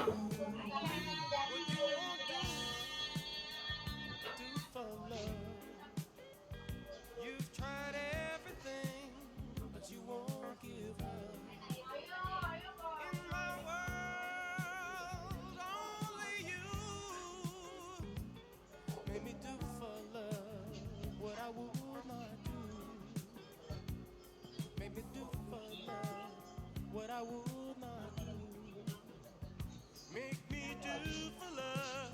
What you won't do for love. You've tried everything, but you won't give up. In my world, only you made me do for love what I would not do. Made me do for love what I would not do. Make me do for love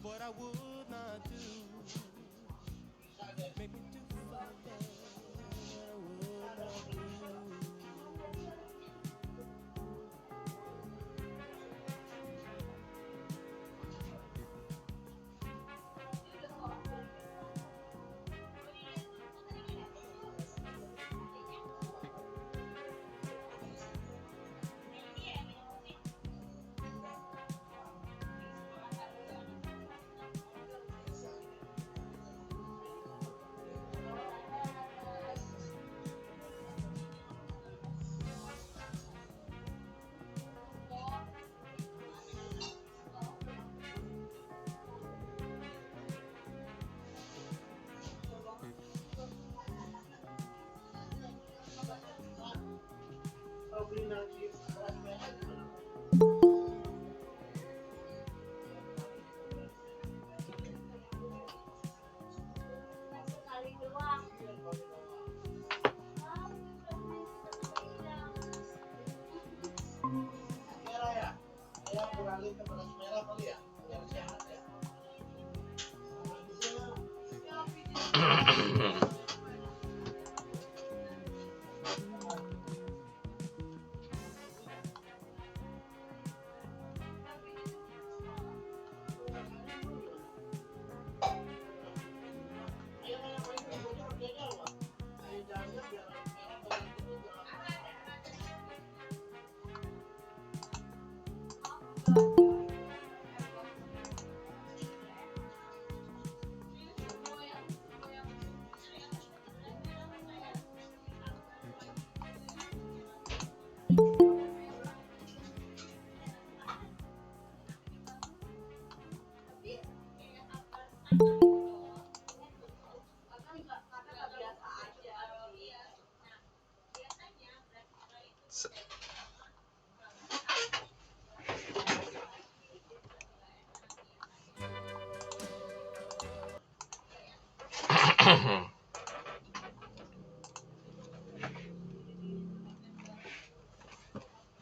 what I would not do. Make me do for love what I would not do.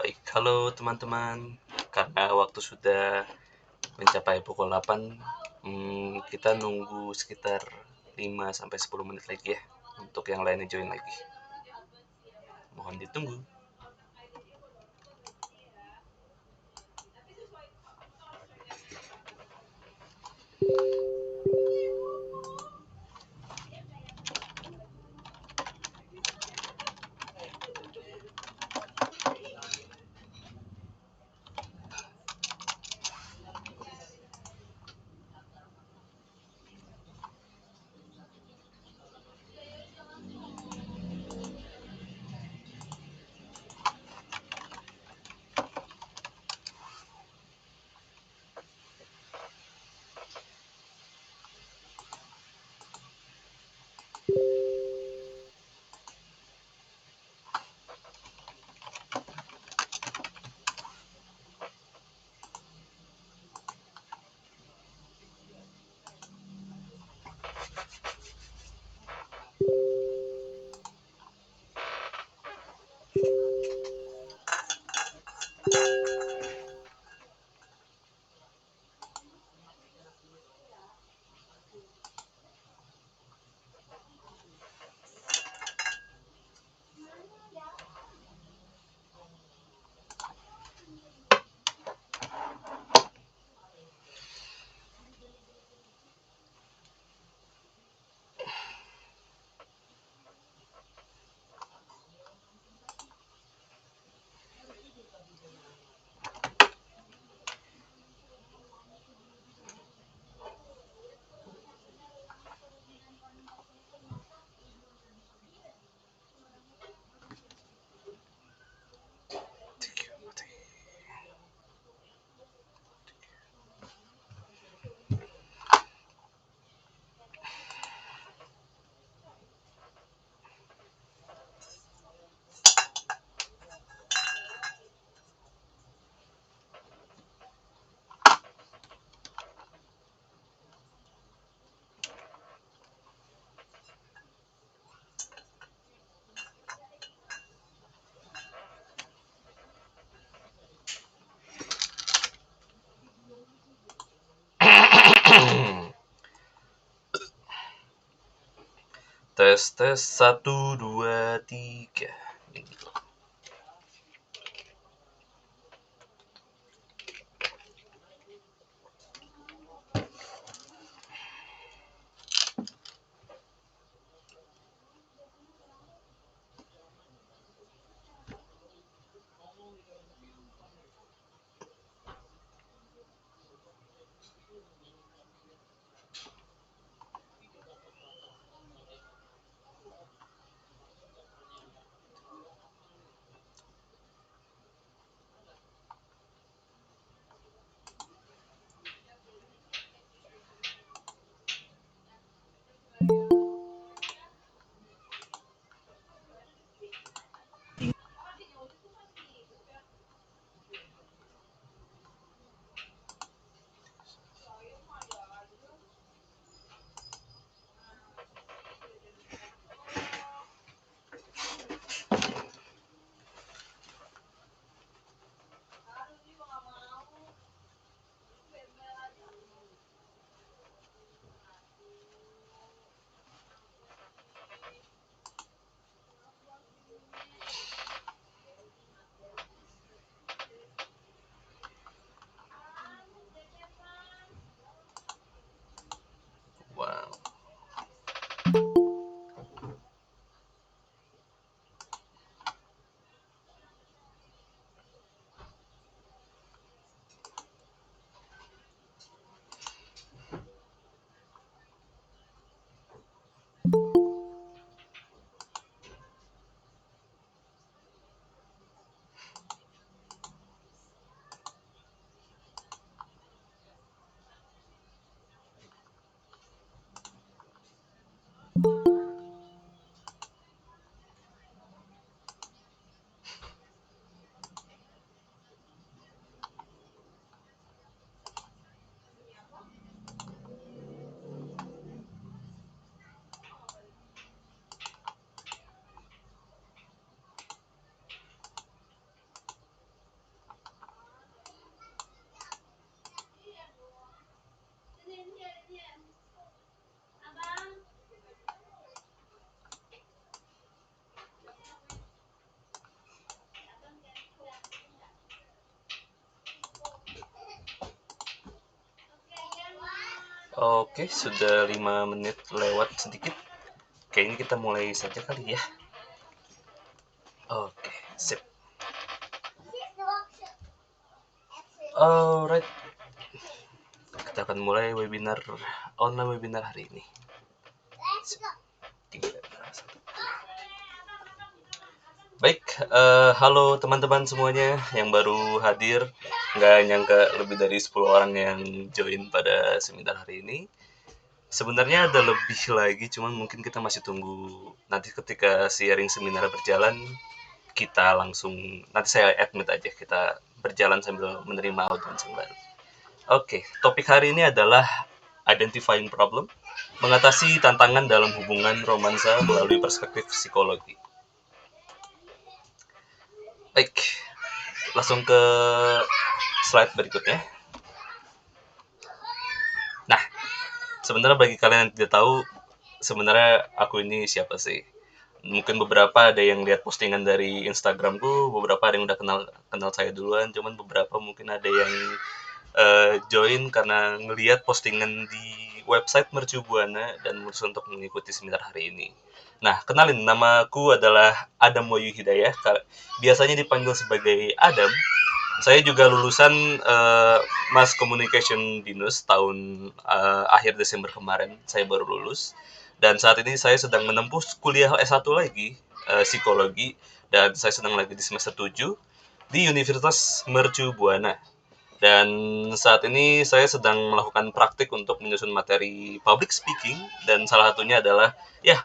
Baik, halo teman-teman. Karena waktu sudah mencapai pukul 8, kita nunggu sekitar 5 sampai 10 menit lagi ya untuk yang lainnya join lagi. Mohon ditunggu. Tes 1 2 3. Wow. Oke, sudah 5 menit lewat sedikit. Kayaknya kita mulai saja kali ya. Oke, sip. Alright, kita akan mulai online webinar hari ini. Baik, halo teman-teman semuanya yang baru hadir. Nggak nyangka lebih dari 10 orang yang join pada seminar hari ini. Sebenarnya ada lebih lagi, cuman mungkin kita masih tunggu nanti ketika sharing seminar berjalan, kita langsung, nanti saya admit aja, kita berjalan sambil menerima audiens yang baru. Oke, topik hari ini adalah identifying problem, mengatasi tantangan dalam hubungan romansa melalui perspektif psikologi. Baik, langsung ke slide berikutnya. Nah, sebenarnya bagi kalian yang tidak tahu, sebenarnya aku ini siapa sih? Mungkin beberapa ada yang lihat postingan dari Instagramku, beberapa ada yang udah kenal saya duluan, cuman beberapa mungkin ada yang join karena ngelihat postingan di website Mercu Buana dan memutuskan untuk mengikuti seminar hari ini. Nah, kenalin, namaku adalah Adam Wahyu Hidayah, biasanya dipanggil sebagai Adam. Saya juga lulusan Mass Communication Binus tahun akhir Desember kemarin, saya baru lulus. Dan saat ini saya sedang menempuh kuliah S1 lagi, psikologi, dan saya sedang lagi di semester 7 di Universitas Mercu Buana. Dan saat ini saya sedang melakukan praktik untuk menyusun materi public speaking, dan salah satunya adalah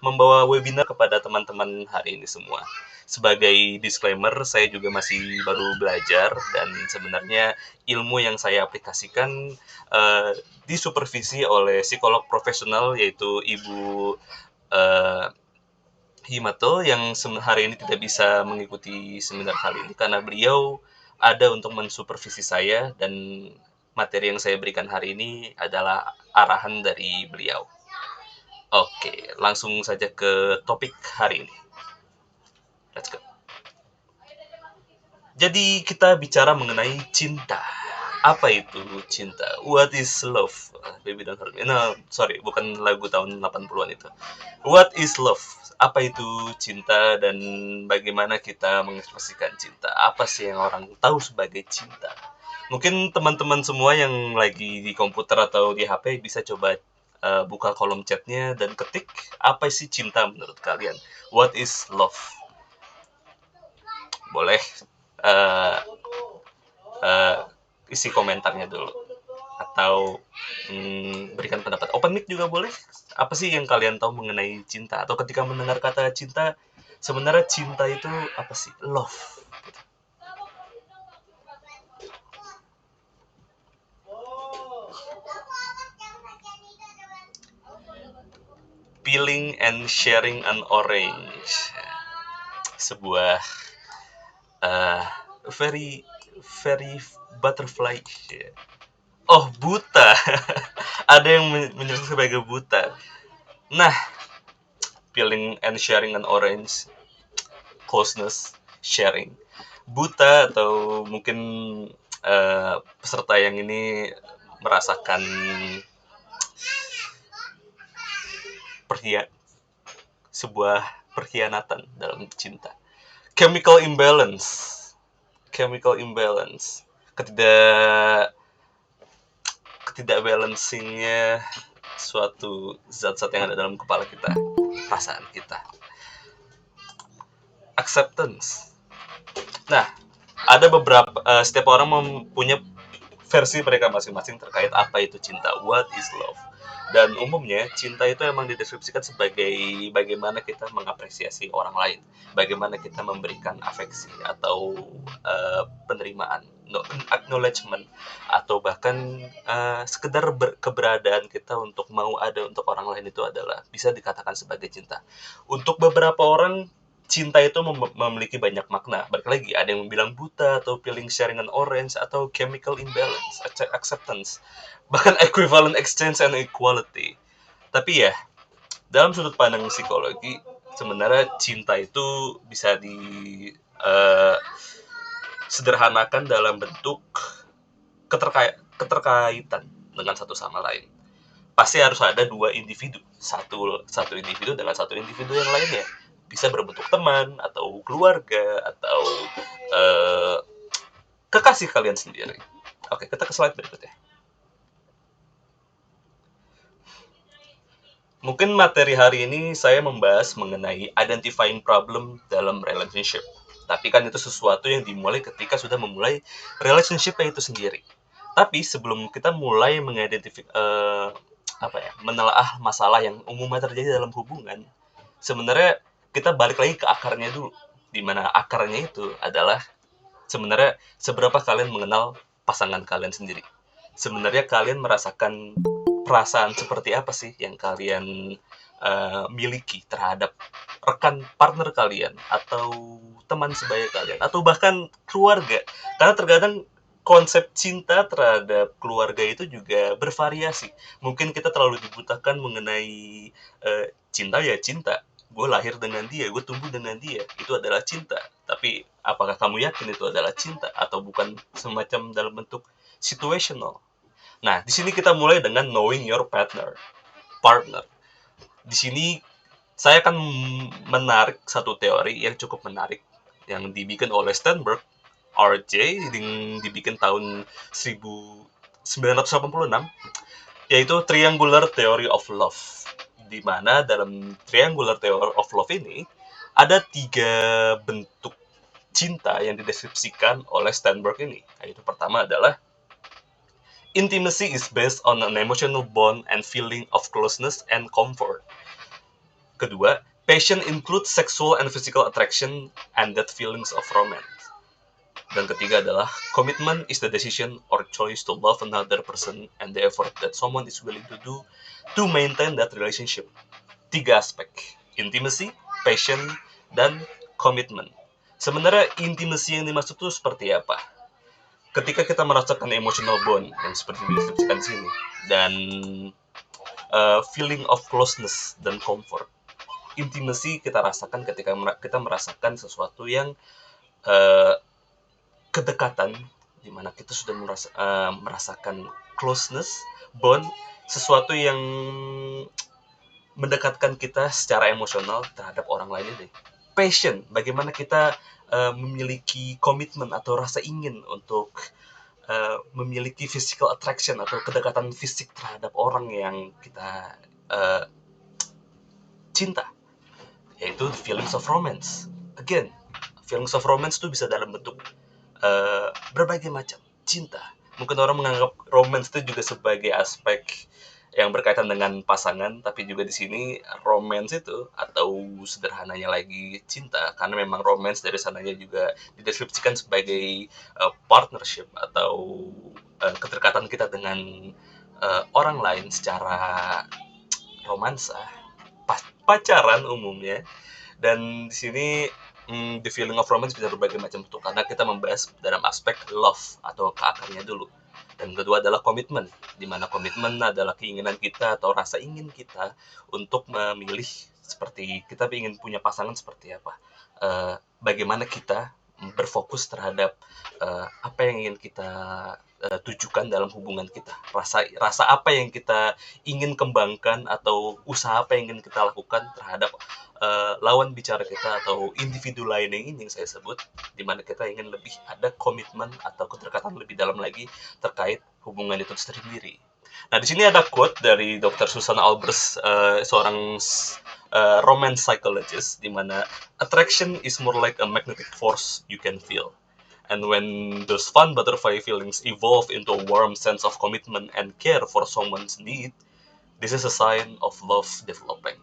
membawa webinar kepada teman-teman hari ini semua. Sebagai disclaimer, saya juga masih baru belajar dan sebenarnya ilmu yang saya aplikasikan disupervisi oleh psikolog profesional, yaitu Ibu Himato, yang hari ini tidak bisa mengikuti seminar kali ini karena beliau ada untuk mensupervisi saya, dan materi yang saya berikan hari ini adalah arahan dari beliau. Oke, langsung saja ke topik hari ini. Let's go. Jadi kita bicara mengenai cinta. Apa itu cinta? What is love? Baby don't hurt me. No, sorry, bukan lagu tahun 80-an itu. What is love? Apa itu cinta dan bagaimana kita mengekspresikan cinta? Apa sih yang orang tahu sebagai cinta? Mungkin teman-teman semua yang lagi di komputer atau di HP bisa coba buka kolom chatnya dan ketik apa sih cinta menurut kalian? What is love? Boleh uh, uh, isi komentarnya dulu atau berikan pendapat. Open mic juga boleh. Apa sih yang kalian tahu mengenai cinta? Atau ketika mendengar kata cinta, sebenarnya cinta itu apa sih? Love. Gitu. Peeling and sharing an orange. Sebuah uh, very very butterfly. Oh, buta. Ada yang menyebut sebagai buta. Nah, peeling and sharing an orange, closeness, sharing. Buta atau mungkin peserta yang ini merasakan sebuah perkhianatan dalam cinta. Chemical imbalance. Ketidakbalancingnya suatu zat-zat yang ada dalam kepala kita, perasaan kita. Acceptance. Nah, ada beberapa setiap orang mempunyai versi mereka masing-masing terkait apa itu cinta, what is love. Dan umumnya cinta itu emang dideskripsikan sebagai bagaimana kita mengapresiasi orang lain, bagaimana kita memberikan afeksi atau penerimaan, acknowledgement, atau bahkan sekedar keberadaan kita untuk mau ada untuk orang lain itu adalah bisa dikatakan sebagai cinta. Untuk beberapa orang cinta itu memiliki banyak makna. Balik lagi, ada yang bilang buta, atau feeling sharing an orange, atau chemical imbalance, acceptance, bahkan equivalent exchange and equality. Tapi ya, dalam sudut pandang psikologi, sebenarnya cinta itu bisa sederhanakan dalam bentuk keterkaitan dengan satu sama lain. Pasti harus ada dua individu, satu individu dengan satu individu yang lainnya. Bisa berbentuk teman atau keluarga atau kekasih kalian sendiri. Oke, kita ke slide berikutnya. Mungkin materi hari ini saya membahas mengenai identifying problem dalam relationship. Tapi kan itu sesuatu yang dimulai ketika sudah memulai relationship-nya itu sendiri. Tapi sebelum kita mulai menelaah masalah yang umumnya terjadi dalam hubungan, sebenarnya kita balik lagi ke akarnya dulu. Di mana akarnya itu adalah sebenarnya seberapa kalian mengenal pasangan kalian sendiri. Sebenarnya kalian merasakan perasaan seperti apa sih yang kalian miliki terhadap rekan partner kalian atau teman sebaya kalian atau bahkan keluarga. Karena terkadang konsep cinta terhadap keluarga itu juga bervariasi. Mungkin kita terlalu dibutakan mengenai cinta ya cinta. Gue lahir dengan dia, gue tumbuh dengan dia, itu adalah cinta. Tapi apakah kamu yakin itu adalah cinta atau bukan semacam dalam bentuk situational? Nah, di sini kita mulai dengan knowing your partner. Di sini saya akan menarik satu teori yang cukup menarik yang dibikin oleh Sternberg, RJ, yang dibikin tahun 1986, yaitu Triangular Theory of Love. Di mana dalam Triangular Theory of Love ini ada 3 bentuk cinta yang dideskripsikan oleh Sternberg ini. Yaitu pertama adalah intimacy is based on an emotional bond and feeling of closeness and comfort. Kedua, passion includes sexual and physical attraction and that feelings of romance. Dan ketiga adalah commitment is the decision or choice to love another person and the effort that someone is willing to do to maintain that relationship. 3 aspek, intimacy, passion, dan commitment. Sebenarnya intimacy yang dimaksud itu seperti apa? Ketika kita merasakan emotional bond yang seperti disebutkan di sini, dan feeling of closeness dan comfort. Intimacy kita rasakan ketika kita merasakan sesuatu yang kedekatan, di mana kita sudah merasakan closeness, bond, sesuatu yang mendekatkan kita secara emosional terhadap orang lain ini. Passion, bagaimana kita memiliki komitmen atau rasa ingin untuk memiliki physical attraction atau kedekatan fisik terhadap orang yang kita cinta, yaitu feelings of romance. Again, feelings of romance itu bisa dalam bentuk berbagai macam cinta. Mungkin orang menganggap romance itu juga sebagai aspek yang berkaitan dengan pasangan, tapi juga di sini romance itu, atau sederhananya lagi cinta, karena memang romance dari sananya juga dideskripsikan sebagai partnership atau keterikatan kita dengan orang lain secara romansa, pacaran umumnya. Dan di sini the feeling of romance bisa berbagai macam bentuk, karena kita membahas dalam aspek love atau keakarnya dulu. Dan kedua adalah komitmen, di mana komitmen adalah keinginan kita atau rasa ingin kita untuk memilih seperti kita ingin punya pasangan seperti apa. Bagaimana kita berfokus terhadap apa yang ingin kita tujukan dalam hubungan kita. Rasa apa yang kita ingin kembangkan atau usaha apa yang ingin kita lakukan terhadap lawan bicara kita atau individu lain yang ingin saya sebut, di mana kita ingin lebih ada komitmen atau keterikatan lebih dalam lagi terkait hubungan itu sendiri. Nah, di sini ada quote dari Dr. Susan Albers, seorang romance psychologist, di mana attraction is more like a magnetic force you can feel. And when those fun butterfly feelings evolve into a warm sense of commitment and care for someone's need, this is a sign of love developing.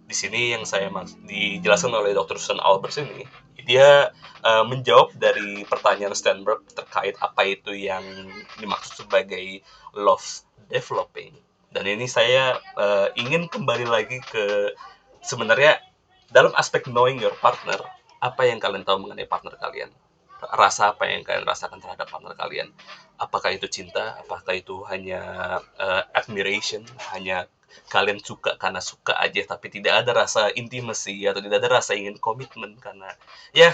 Di sini yang saya dijelaskan oleh Dr. Susan Albers ini, dia menjawab dari pertanyaan Sternberg terkait apa itu yang dimaksud sebagai love developing. Dan ini saya ingin kembali lagi ke sebenarnya dalam aspek knowing your partner, apa yang kalian tahu mengenai partner kalian? Rasa apa yang kalian rasakan terhadap partner kalian? Apakah itu cinta? Apakah itu hanya admiration? Hanya kalian suka karena suka aja, tapi tidak ada rasa intimacy atau tidak ada rasa ingin komitmen? Karena ya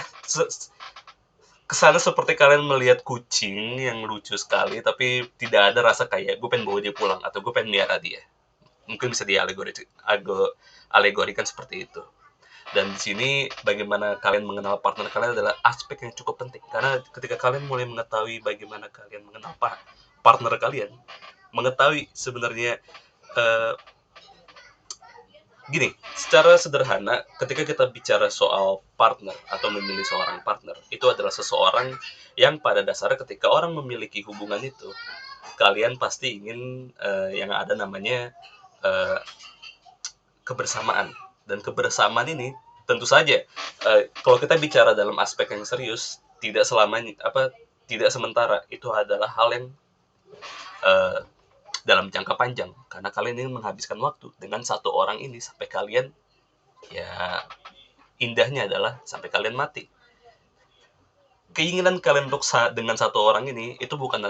kesana seperti kalian melihat kucing yang lucu sekali, tapi tidak ada rasa kayak gue pengen bawa dia pulang atau gue pengen melihara dia. Mungkin bisa dialegorikan seperti itu. Dan di sini bagaimana kalian mengenal partner kalian adalah aspek yang cukup penting. Karena ketika kalian mulai mengetahui bagaimana kalian mengenal partner kalian, mengetahui sebenarnya gini, secara sederhana, ketika kita bicara soal partner atau memilih seorang partner, itu adalah seseorang yang pada dasarnya ketika orang memiliki hubungan itu, kalian pasti ingin yang ada namanya kebersamaan. Dan kebersamaan ini tentu saja kalau kita bicara dalam aspek yang serius, tidak sementara itu adalah hal yang dalam jangka panjang, karena kalian ingin menghabiskan waktu dengan satu orang ini sampai kalian, ya indahnya adalah sampai kalian mati. Keinginan kalian untuk dengan satu orang ini itu bukan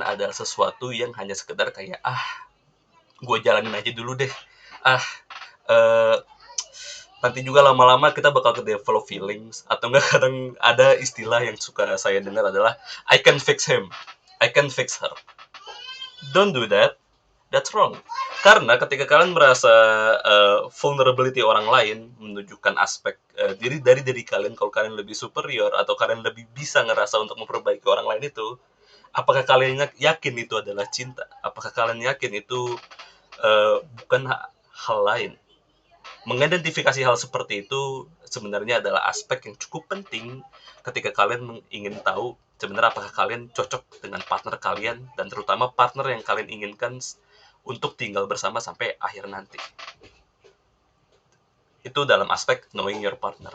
ada sesuatu yang hanya sekedar kayak gue jalanin aja dulu deh, nanti juga lama-lama kita bakal ke develop feelings, atau enggak kadang ada istilah yang suka saya dengar adalah I can fix him, I can fix her. Don't do that, that's wrong. Karena ketika kalian merasa vulnerability orang lain menunjukkan aspek dari diri kalian, kalau kalian lebih superior atau kalian lebih bisa ngerasa untuk memperbaiki orang lain itu, apakah kalian yakin itu adalah cinta? Apakah kalian yakin itu bukan hal lain? Mengidentifikasi hal seperti itu sebenarnya adalah aspek yang cukup penting ketika kalian ingin tahu sebenarnya apakah kalian cocok dengan partner kalian, dan terutama partner yang kalian inginkan untuk tinggal bersama sampai akhir nanti. Itu dalam aspek knowing your partner.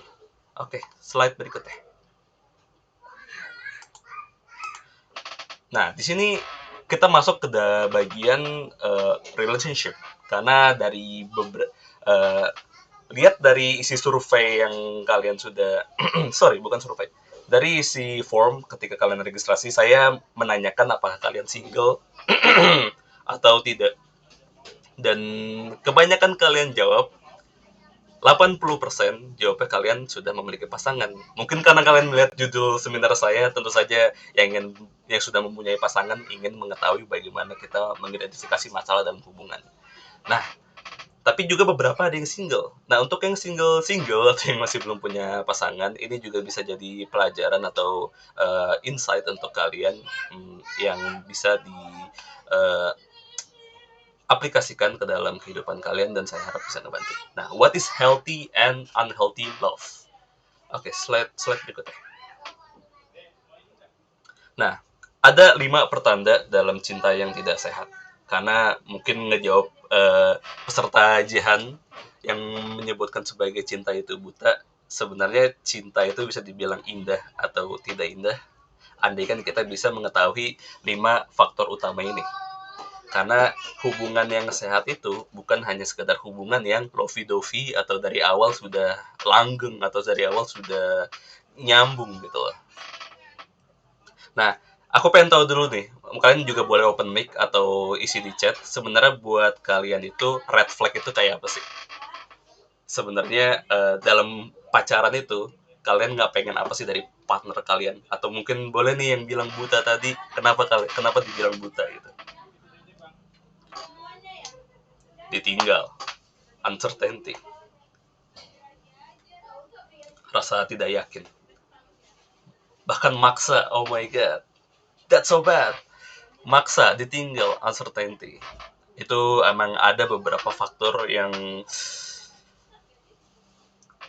Oke, slide berikutnya. Nah, di sini kita masuk ke bagian relationship, karena dari lihat dari isi survei yang kalian sudah dari isi form ketika kalian registrasi, saya menanyakan apakah kalian single atau tidak. Dan kebanyakan kalian jawab 80% jawabnya kalian sudah memiliki pasangan. Mungkin karena kalian melihat judul seminar saya, tentu saja yang sudah mempunyai pasangan ingin mengetahui bagaimana kita mengidentifikasi masalah dalam hubungan. Nah, tapi juga beberapa ada yang single. Nah, untuk yang single atau yang masih belum punya pasangan, ini juga bisa jadi pelajaran atau insight untuk kalian yang bisa di aplikasikan ke dalam kehidupan kalian, dan saya harap bisa membantu. Nah, what is healthy and unhealthy love? Oke, slide berikutnya. Nah, ada 5 pertanda dalam cinta yang tidak sehat. Karena mungkin ngejawab peserta Jihan yang menyebutkan sebagai cinta itu buta, sebenarnya cinta itu bisa dibilang indah atau tidak indah, andaikan kita bisa mengetahui 5 faktor utama ini. Karena hubungan yang sehat itu bukan hanya sekedar hubungan yang lovey-dovey atau dari awal sudah langgeng atau dari awal sudah nyambung gitu loh. Nah, aku pengen tahu dulu nih, kalian juga boleh open mic atau isi di chat, sebenarnya buat kalian itu red flag itu kayak apa sih? Sebenarnya dalam pacaran itu, kalian nggak pengen apa sih dari partner kalian? Atau mungkin boleh nih yang bilang buta tadi, kenapa dibilang buta gitu? Ditinggal, uncertainty, rasa tidak yakin, bahkan maksa. Oh my god, that's so bad. Maksa, ditinggal, uncertainty. Itu emang ada beberapa faktor yang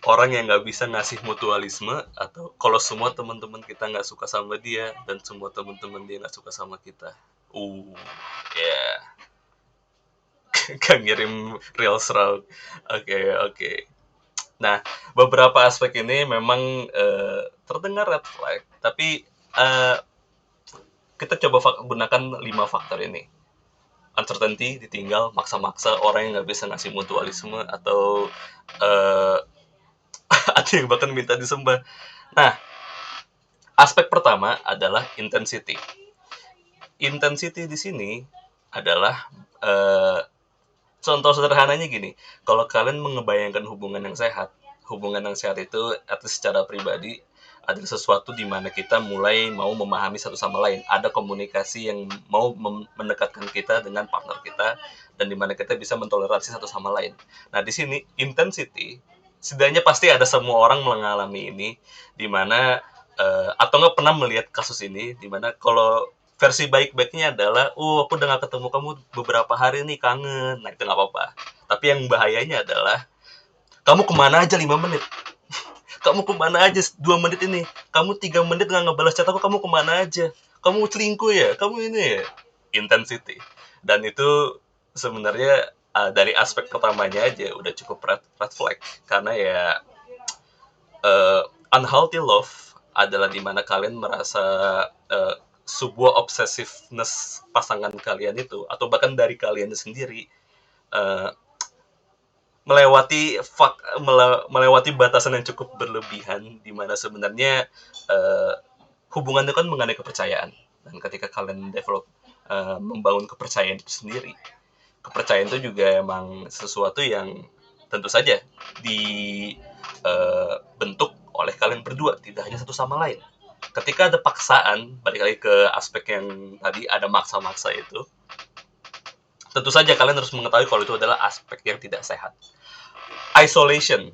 orang yang nggak bisa ngasih mutualisme, atau kalau semua teman-teman kita nggak suka sama dia dan semua teman-teman dia nggak suka sama kita. Yeah. Kan ngirim real route. Oke. Nah, beberapa aspek ini memang terdengar red flag, tapi kita coba gunakan 5 faktor ini. Uncertainty, ditinggal, maksa-maksa, orang yang nggak bisa ngasih mutualisme, atau ada yang bahkan minta disembah. Nah, aspek pertama adalah intensity. Intensity di sini adalah contoh sederhananya gini, kalau kalian mengebayangkan hubungan yang sehat itu at least secara pribadi adalah sesuatu di mana kita mulai mau memahami satu sama lain, ada komunikasi yang mau mendekatkan kita dengan partner kita, dan di mana kita bisa mentoleransi satu sama lain. Nah, di sini intensity, setidaknya pasti ada semua orang mengalami ini, di mana atau nggak pernah melihat kasus ini, di mana kalau versi baik-baiknya adalah, aku udah gak ketemu kamu beberapa hari nih, kangen. Nah, itu gak apa-apa. Tapi yang bahayanya adalah, kamu kemana aja 5 menit? Kamu kemana aja 2 menit ini? Kamu 3 menit gak ngebalas chat aku, kamu kemana aja? Kamu selingkuh ya? Kamu ini ya? Intensity. Dan itu sebenarnya dari aspek pertamanya aja udah cukup red flag. Karena ya unhealthy love adalah dimana kalian merasa sebuah obsessiveness pasangan kalian itu, atau bahkan dari kalian sendiri, melewati batasan yang cukup berlebihan, di mana sebenarnya hubungan itu kan mengenai kepercayaan, dan ketika kalian membangun kepercayaan itu sendiri, kepercayaan itu juga emang sesuatu yang tentu saja dibentuk oleh kalian berdua, tidak hanya satu sama lain. Ketika ada paksaan, balik lagi ke aspek yang tadi ada maksa-maksa itu, tentu saja kalian harus mengetahui kalau itu adalah aspek yang tidak sehat. Isolation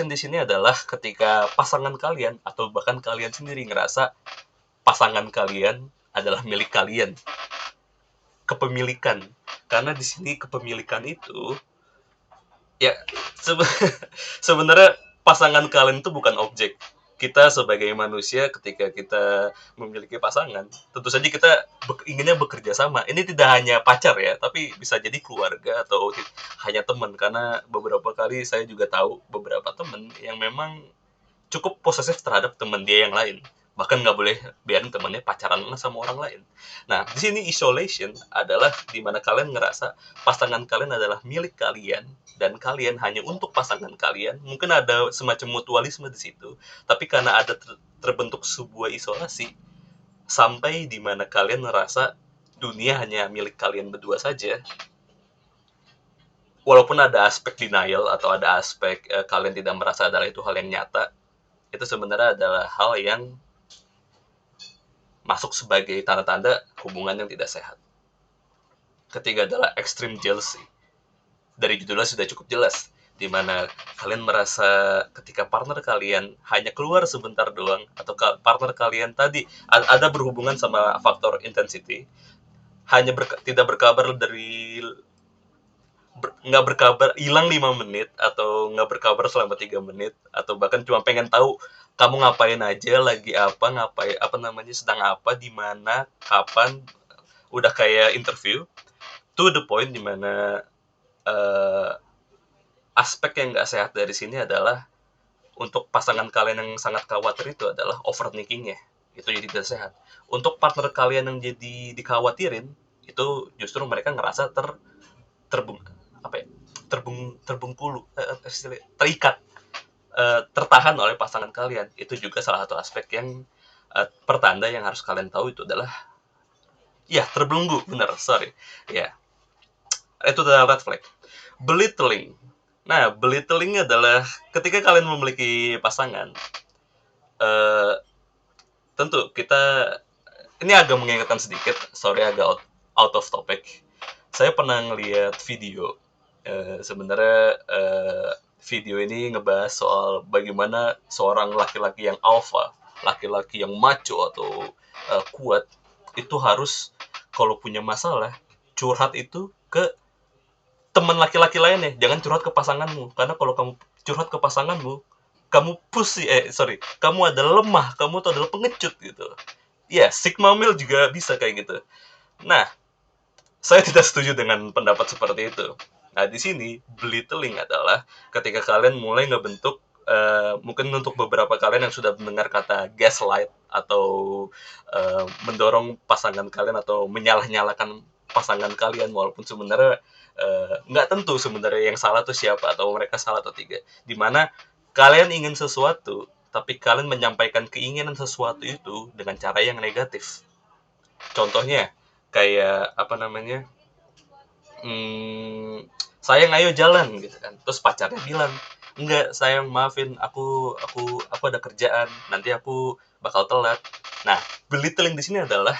di sini adalah ketika pasangan kalian atau bahkan kalian sendiri ngerasa pasangan kalian adalah milik kalian. Kepemilikan, karena di sini kepemilikan itu ya sebenarnya pasangan kalian itu bukan objek. Kita sebagai manusia ketika kita memiliki pasangan, tentu saja kita inginnya bekerja sama. Ini tidak hanya pacar ya, tapi bisa jadi keluarga atau hanya teman. Karena beberapa kali saya juga tahu beberapa teman yang memang cukup posesif terhadap teman dia yang lain. Bahkan nggak boleh biarin temannya pacaran sama orang lain. Nah, di sini isolation adalah di mana kalian ngerasa pasangan kalian adalah milik kalian, dan kalian hanya untuk pasangan kalian. Mungkin ada semacam mutualisme di situ, tapi karena ada terbentuk sebuah isolasi, sampai di mana kalian ngerasa dunia hanya milik kalian berdua saja, walaupun ada aspek denial atau ada aspek kalian tidak merasa adalah itu hal yang nyata, itu sebenarnya adalah hal yang masuk sebagai tanda-tanda hubungan yang tidak sehat. Ketiga adalah extreme jealousy. Dari judulnya sudah cukup jelas, di mana kalian merasa ketika partner kalian hanya keluar sebentar doang, atau partner kalian tadi ada berhubungan sama faktor intensity, hanya tidak berkabar dari nggak berkabar, hilang 5 menit atau nggak berkabar selama 3 menit, atau bahkan cuma pengen tahu kamu ngapain aja, lagi apa, ngapain, apa namanya, sedang apa, di mana, kapan, udah kayak interview. To the point di mana aspek yang nggak sehat dari sini adalah untuk pasangan kalian yang sangat khawatir itu adalah overthinkingnya, itu jadi tidak sehat. Untuk partner kalian yang jadi dikhawatirin, itu justru mereka ngerasa terbengkulu, terikat, tertahan oleh pasangan kalian. Itu juga salah satu aspek yang pertanda yang harus kalian tahu, itu adalah terbelenggu, benar, sorry, itu adalah red flag. Belittling. Nah, belittling adalah ketika kalian memiliki pasangan, tentu kita, ini agak mengingatkan sedikit, sorry agak out of topic. Saya pernah ngeliat video, sebenarnya video ini ngebahas soal bagaimana seorang laki-laki yang alpha, laki-laki yang macho atau kuat, itu harus kalau punya masalah curhat itu ke teman laki-laki lainnya, jangan curhat ke pasanganmu. Karena kalau kamu curhat ke pasanganmu, kamu kamu adalah lemah, kamu tuh adalah pengecut gitu. Sigma male juga bisa kayak gitu. Nah, saya tidak setuju dengan pendapat seperti itu. Nah, di sini belittling adalah ketika kalian mulai ngebentuk, mungkin untuk beberapa kalian yang sudah mendengar kata gaslight, atau mendorong pasangan kalian atau menyalah-nyalakan pasangan kalian, walaupun sebenarnya nggak tentu sebenarnya yang salah tuh siapa, atau mereka salah atau tidak. Dimana kalian ingin sesuatu, tapi kalian menyampaikan keinginan sesuatu itu dengan cara yang negatif. Contohnya kayak apa namanya, sayang ayo jalan gitu kan, terus pacarnya bilang, enggak sayang, maafin, aku ada kerjaan, nanti aku bakal telat. Nah, belittling di sini adalah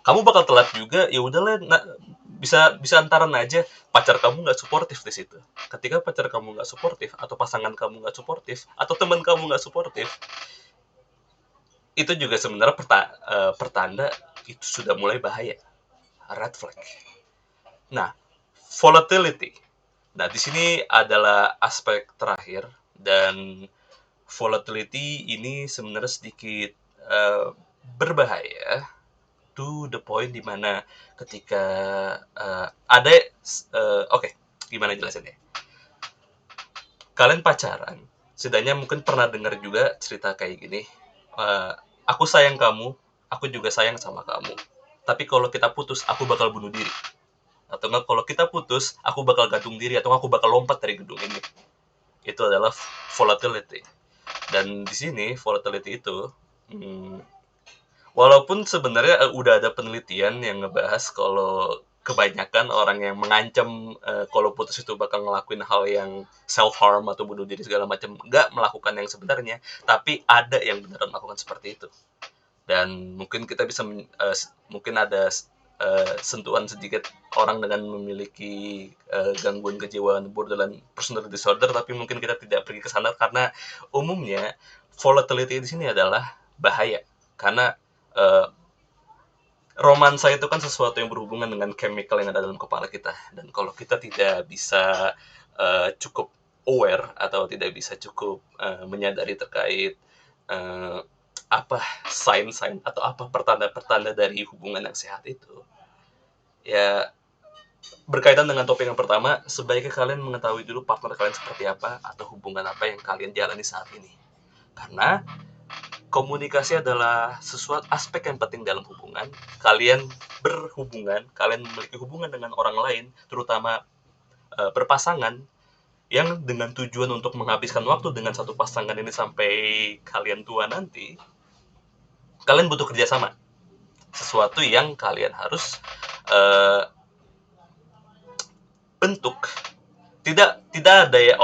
kamu bakal telat juga, ya udahlah, bisa antaran aja. Pacar kamu nggak suportif di situ. Ketika pacar kamu nggak suportif, atau pasangan kamu nggak suportif, atau teman kamu nggak suportif, itu juga sebenarnya pertanda itu sudah mulai bahaya, red flag. Nah, volatility. Nah, di sini adalah aspek terakhir, dan volatility ini sebenarnya sedikit berbahaya, to the point dimana ketika ada gimana jelasinnya, kalian pacaran, setidaknya mungkin pernah dengar juga cerita kayak gini, aku sayang kamu, aku juga sayang sama kamu, tapi kalau kita putus aku bakal bunuh diri, atau enggak kalau kita putus aku bakal gantung diri, atau aku bakal lompat dari gedung ini. Itu adalah volatility. Dan di sini volatility itu, walaupun sebenarnya udah ada penelitian yang ngebahas kalau kebanyakan orang yang mengancam kalau putus itu bakal ngelakuin hal yang self harm atau bunuh diri segala macam, nggak melakukan yang sebenarnya, tapi ada yang beneran melakukan seperti itu. Dan mungkin kita bisa mungkin ada sentuhan sedikit orang dengan memiliki gangguan kejiwaan borderline personality disorder, tapi mungkin kita tidak pergi ke sana karena umumnya volatility di sini adalah bahaya, karena romansa itu kan sesuatu yang berhubungan dengan chemical yang ada dalam kepala kita, dan kalau kita tidak bisa cukup aware atau tidak bisa cukup menyadari terkait apa sign-sign atau apa pertanda-pertanda dari hubungan yang sehat itu, ya berkaitan dengan topik yang pertama, sebaiknya kalian mengetahui dulu partner kalian seperti apa atau hubungan apa yang kalian jalani saat ini, karena komunikasi adalah sesuatu aspek yang penting dalam hubungan. Kalian berhubungan, kalian memiliki hubungan dengan orang lain, terutama berpasangan, yang dengan tujuan untuk menghabiskan waktu dengan satu pasangan ini sampai kalian tua nanti. Kalian butuh kerjasama, sesuatu yang kalian harus bentuk. Tidak ada ya,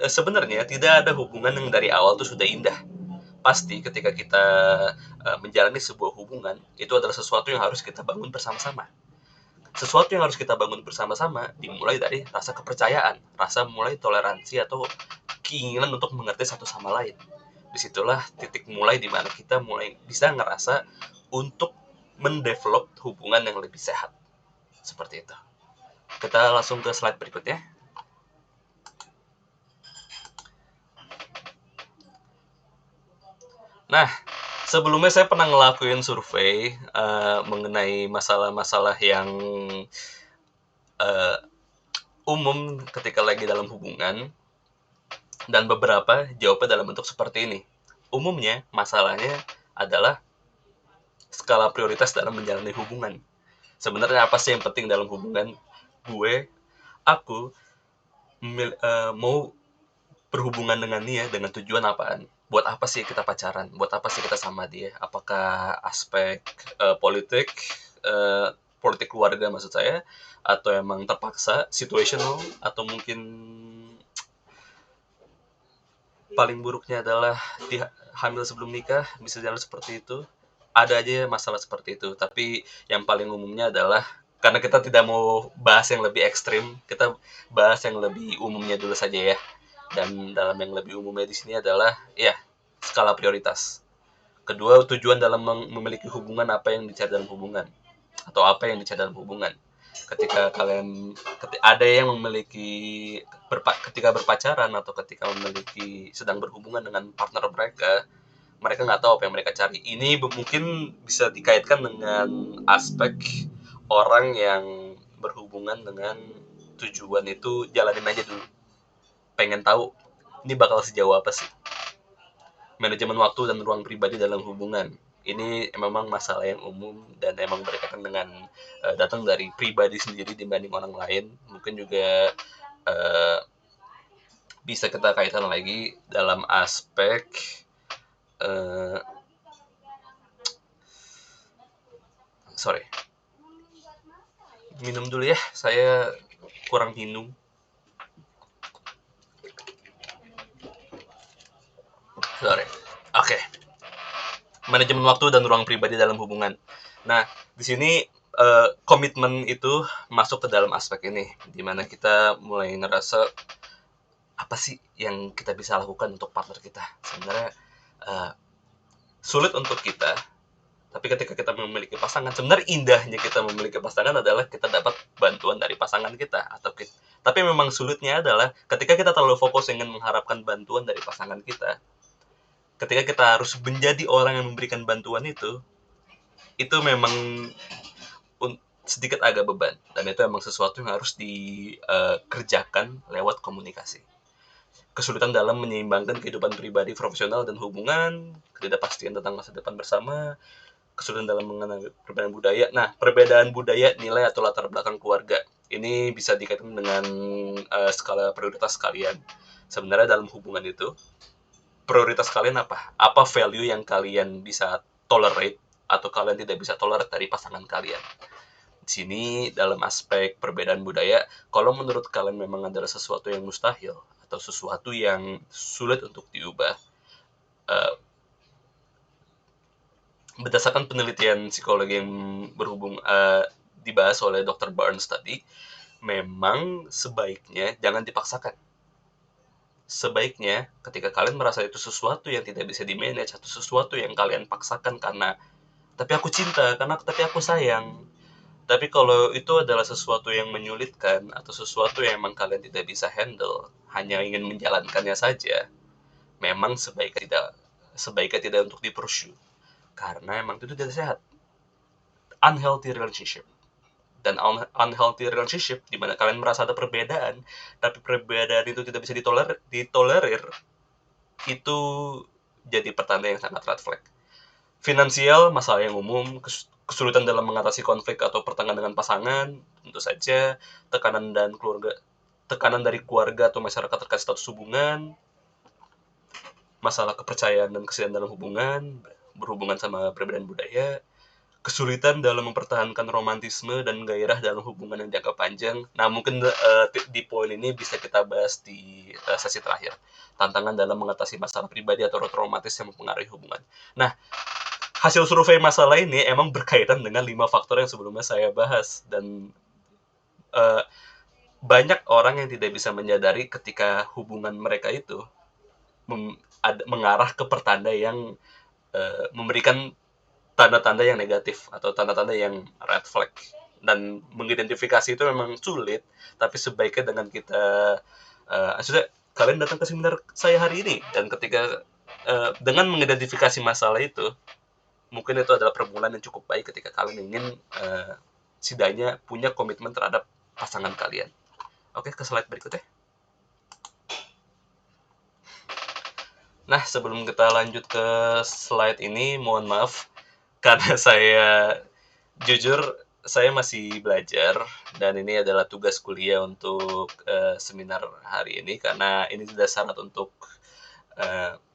sebenarnya tidak ada hubungan yang dari awal tuh sudah indah. Pasti ketika kita menjalani sebuah hubungan, itu adalah sesuatu yang harus kita bangun bersama-sama. Sesuatu yang harus kita bangun bersama-sama dimulai dari rasa kepercayaan, rasa mulai toleransi atau keinginan untuk mengerti satu sama lain. Disitulah titik mulai di mana kita mulai bisa ngerasa untuk mendevelop hubungan yang lebih sehat. Seperti itu. Kita langsung ke slide berikutnya. Nah, sebelumnya saya pernah ngelakuin survei mengenai masalah-masalah yang umum ketika lagi dalam hubungan, dan beberapa jawabnya dalam bentuk seperti ini. Umumnya, masalahnya adalah skala prioritas dalam menjalani hubungan. Sebenarnya apa sih yang penting dalam hubungan? Aku mau berhubungan dengan dia dengan tujuan apaan? Buat apa sih kita pacaran? Buat apa sih kita sama dia? Apakah aspek politik keluarga maksud saya, atau emang terpaksa, situational, atau mungkin paling buruknya adalah hamil sebelum nikah, bisa jalan seperti itu. Ada aja masalah seperti itu, tapi yang paling umumnya adalah, karena kita tidak mau bahas yang lebih ekstrim, kita bahas yang lebih umumnya dulu saja ya. Dan dalam yang lebih umumnya di sini adalah ya skala prioritas. Kedua, tujuan dalam memiliki hubungan, apa yang dicari dalam hubungan, atau apa yang dicari dalam hubungan. Ketika ada yang memiliki ketika berpacaran atau ketika sedang berhubungan dengan partner mereka nggak tahu apa yang mereka cari. Ini mungkin bisa dikaitkan dengan aspek orang yang berhubungan dengan tujuan itu jalanin aja dulu, pengen tahu ini bakal sejauh apa sih. Manajemen waktu dan ruang pribadi dalam hubungan ini memang masalah yang umum dan emang berkaitan dengan datang dari pribadi sendiri dibanding orang lain. Mungkin juga bisa kita kaitkan lagi dalam aspek minum dulu ya, saya kurang minum. Oke. Manajemen waktu dan ruang pribadi dalam hubungan. Nah, di sini komitmen itu masuk ke dalam aspek ini, di mana kita mulai ngerasa apa sih yang kita bisa lakukan untuk partner kita. Sebenarnya sulit untuk kita, tapi ketika kita memiliki pasangan, sebenarnya indahnya kita memiliki pasangan adalah kita dapat bantuan dari pasangan kita, tapi memang sulitnya adalah ketika kita terlalu fokus ingin mengharapkan bantuan dari pasangan kita. Ketika kita harus menjadi orang yang memberikan bantuan itu memang sedikit agak beban, dan itu memang sesuatu yang harus dikerjakan lewat komunikasi. Kesulitan dalam menyeimbangkan kehidupan pribadi, profesional, dan hubungan, ketidakpastian tentang masa depan bersama, kesulitan dalam mengenal perbedaan budaya. Nah, perbedaan budaya, nilai, atau latar belakang keluarga, ini bisa dikaitkan dengan skala prioritas kalian. Sebenarnya dalam hubungan itu, prioritas kalian apa? Apa value yang kalian bisa tolerate atau kalian tidak bisa tolerate dari pasangan kalian? Di sini dalam aspek perbedaan budaya, kalau menurut kalian memang adalah sesuatu yang mustahil atau sesuatu yang sulit untuk diubah, berdasarkan penelitian psikologi yang dibahas oleh Dr. Barnes tadi, memang sebaiknya jangan dipaksakan. Sebaiknya ketika kalian merasa itu sesuatu yang tidak bisa di-manage atau sesuatu yang kalian paksakan karena tapi aku cinta, tapi aku sayang. Tapi kalau itu adalah sesuatu yang menyulitkan atau sesuatu yang emang kalian tidak bisa handle, hanya ingin menjalankannya saja, memang sebaiknya tidak untuk di-pursue. Karena emang itu tidak sehat. Unhealthy relationship. Dan unhealthy relationship di mana kalian merasa ada perbedaan, tapi perbedaan itu tidak bisa ditolerir, itu jadi pertanda yang sangat red flag. Finansial, masalah yang umum, kesulitan dalam mengatasi konflik atau pertentangan dengan pasangan, tentu saja tekanan dari keluarga atau masyarakat terkait status hubungan, masalah kepercayaan dan kesedihan dalam hubungan, berhubungan sama perbedaan budaya, kesulitan dalam mempertahankan romantisme dan gairah dalam hubungan yang jangka panjang. Nah, mungkin di poin ini bisa kita bahas di sesi terakhir. Tantangan dalam mengatasi masalah pribadi atau traumatis yang mempengaruhi hubungan. Nah, hasil survei masalah ini emang berkaitan dengan 5 faktor yang sebelumnya saya bahas. Dan banyak orang yang tidak bisa menyadari ketika hubungan mereka itu mengarah ke pertanda yang memberikan tanda-tanda yang negatif atau tanda-tanda yang red flag. Dan mengidentifikasi itu memang sulit, tapi sebaiknya dengan kita maksudnya kalian datang ke seminar saya hari ini, dan ketika dengan mengidentifikasi masalah itu, mungkin itu adalah permulaan yang cukup baik ketika kalian ingin setidaknya punya komitmen terhadap pasangan kalian. Oke, ke slide berikutnya. Nah, sebelum kita lanjut ke slide ini, mohon maaf karena jujur saya masih belajar, dan ini adalah tugas kuliah untuk seminar hari ini, karena ini sudah syarat untuk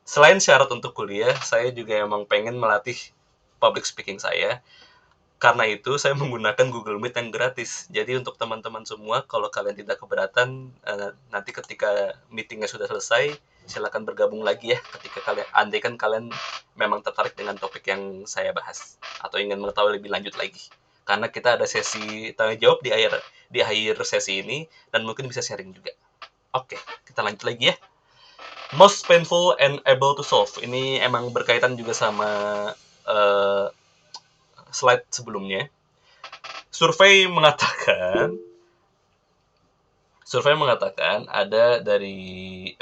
selain syarat untuk kuliah, saya juga emang pengen melatih public speaking saya. Karena itu saya menggunakan Google Meet yang gratis. Jadi untuk teman-teman semua, kalau kalian tidak keberatan, nanti ketika meetingnya sudah selesai, silakan bergabung lagi ya ketika andaikan kalian memang tertarik dengan topik yang saya bahas atau ingin mengetahui lebih lanjut lagi. Karena kita ada sesi tanya jawab di akhir sesi ini, dan mungkin bisa sharing juga. Oke, kita lanjut lagi ya. Most painful and able to solve. Ini emang berkaitan juga sama slide sebelumnya. Survei mengatakan ada dari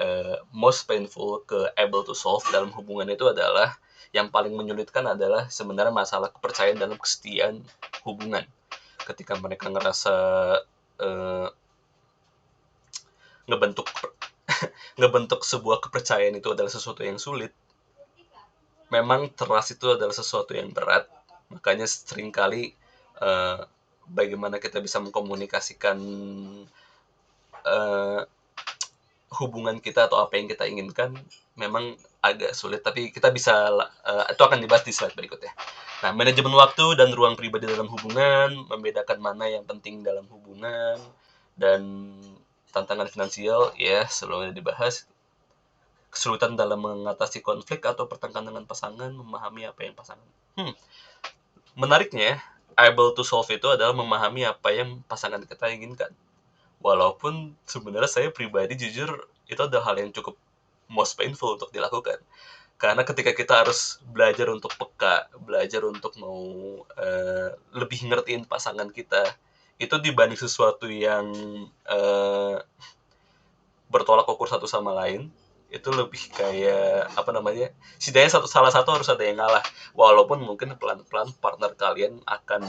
most painful ke able to solve dalam hubungan itu adalah yang paling menyulitkan adalah sebenarnya masalah kepercayaan dalam kesetiaan hubungan. Ketika mereka ngerasa ngebentuk sebuah kepercayaan itu adalah sesuatu yang sulit, memang trust itu adalah sesuatu yang berat. Makanya seringkali bagaimana kita bisa mengkomunikasikan hubungan kita atau apa yang kita inginkan memang agak sulit, tapi kita bisa itu akan dibahas di slide berikutnya. Nah, manajemen waktu dan ruang pribadi dalam hubungan, membedakan mana yang penting dalam hubungan, dan tantangan finansial ya sebelumnya dibahas. Kesulitan dalam mengatasi konflik atau pertengkaran dengan pasangan, memahami apa yang pasangan. Menariknya, able to solve itu adalah memahami apa yang pasangan kita inginkan. Walaupun sebenarnya saya pribadi jujur itu adalah hal yang cukup most painful untuk dilakukan. Karena ketika kita harus belajar untuk peka, belajar untuk mau lebih ngertiin pasangan kita, itu dibanding sesuatu yang bertolak ukur satu sama lain, itu lebih kayak setidaknya salah satu harus ada yang ngalah. Walaupun mungkin pelan-pelan partner kalian akan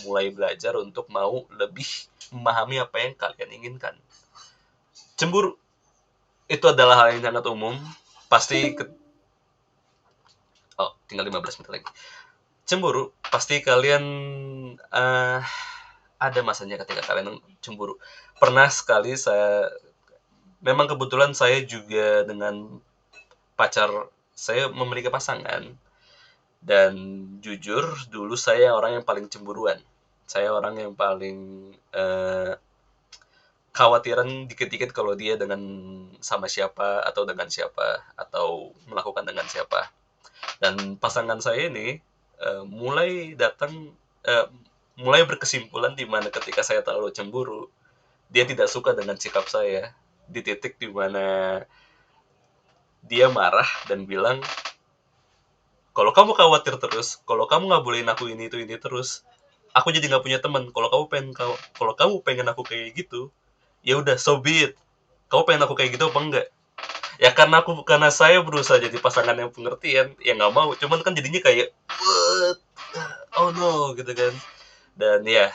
mulai belajar untuk mau lebih memahami apa yang kalian inginkan. Cemburu itu adalah hal yang sangat umum. Pasti tinggal 15 menit lagi. Cemburu pasti kalian ada masanya ketika kalian cemburu. Pernah sekali memang kebetulan saya juga dengan pacar saya memiliki pasangan, dan jujur dulu saya orang yang paling cemburuan. Saya orang yang paling khawatiran dikit-dikit kalau dia sama siapa atau dengan siapa atau melakukan dengan siapa. Dan pasangan saya ini mulai berkesimpulan di mana ketika saya terlalu cemburu, dia tidak suka dengan sikap saya, di titik di mana dia marah dan bilang, kalau kamu khawatir terus, kalau kamu nggak bolehin aku ini terus, aku jadi nggak punya teman. Kalau kamu pengen aku kayak gitu, ya udah, so be it. Kamu pengen aku kayak gitu apa enggak? Ya karena saya berusaha jadi pasangan yang pengertian, ya nggak mau. Cuman kan jadinya kayak what? Oh no, gitu kan. Dan ya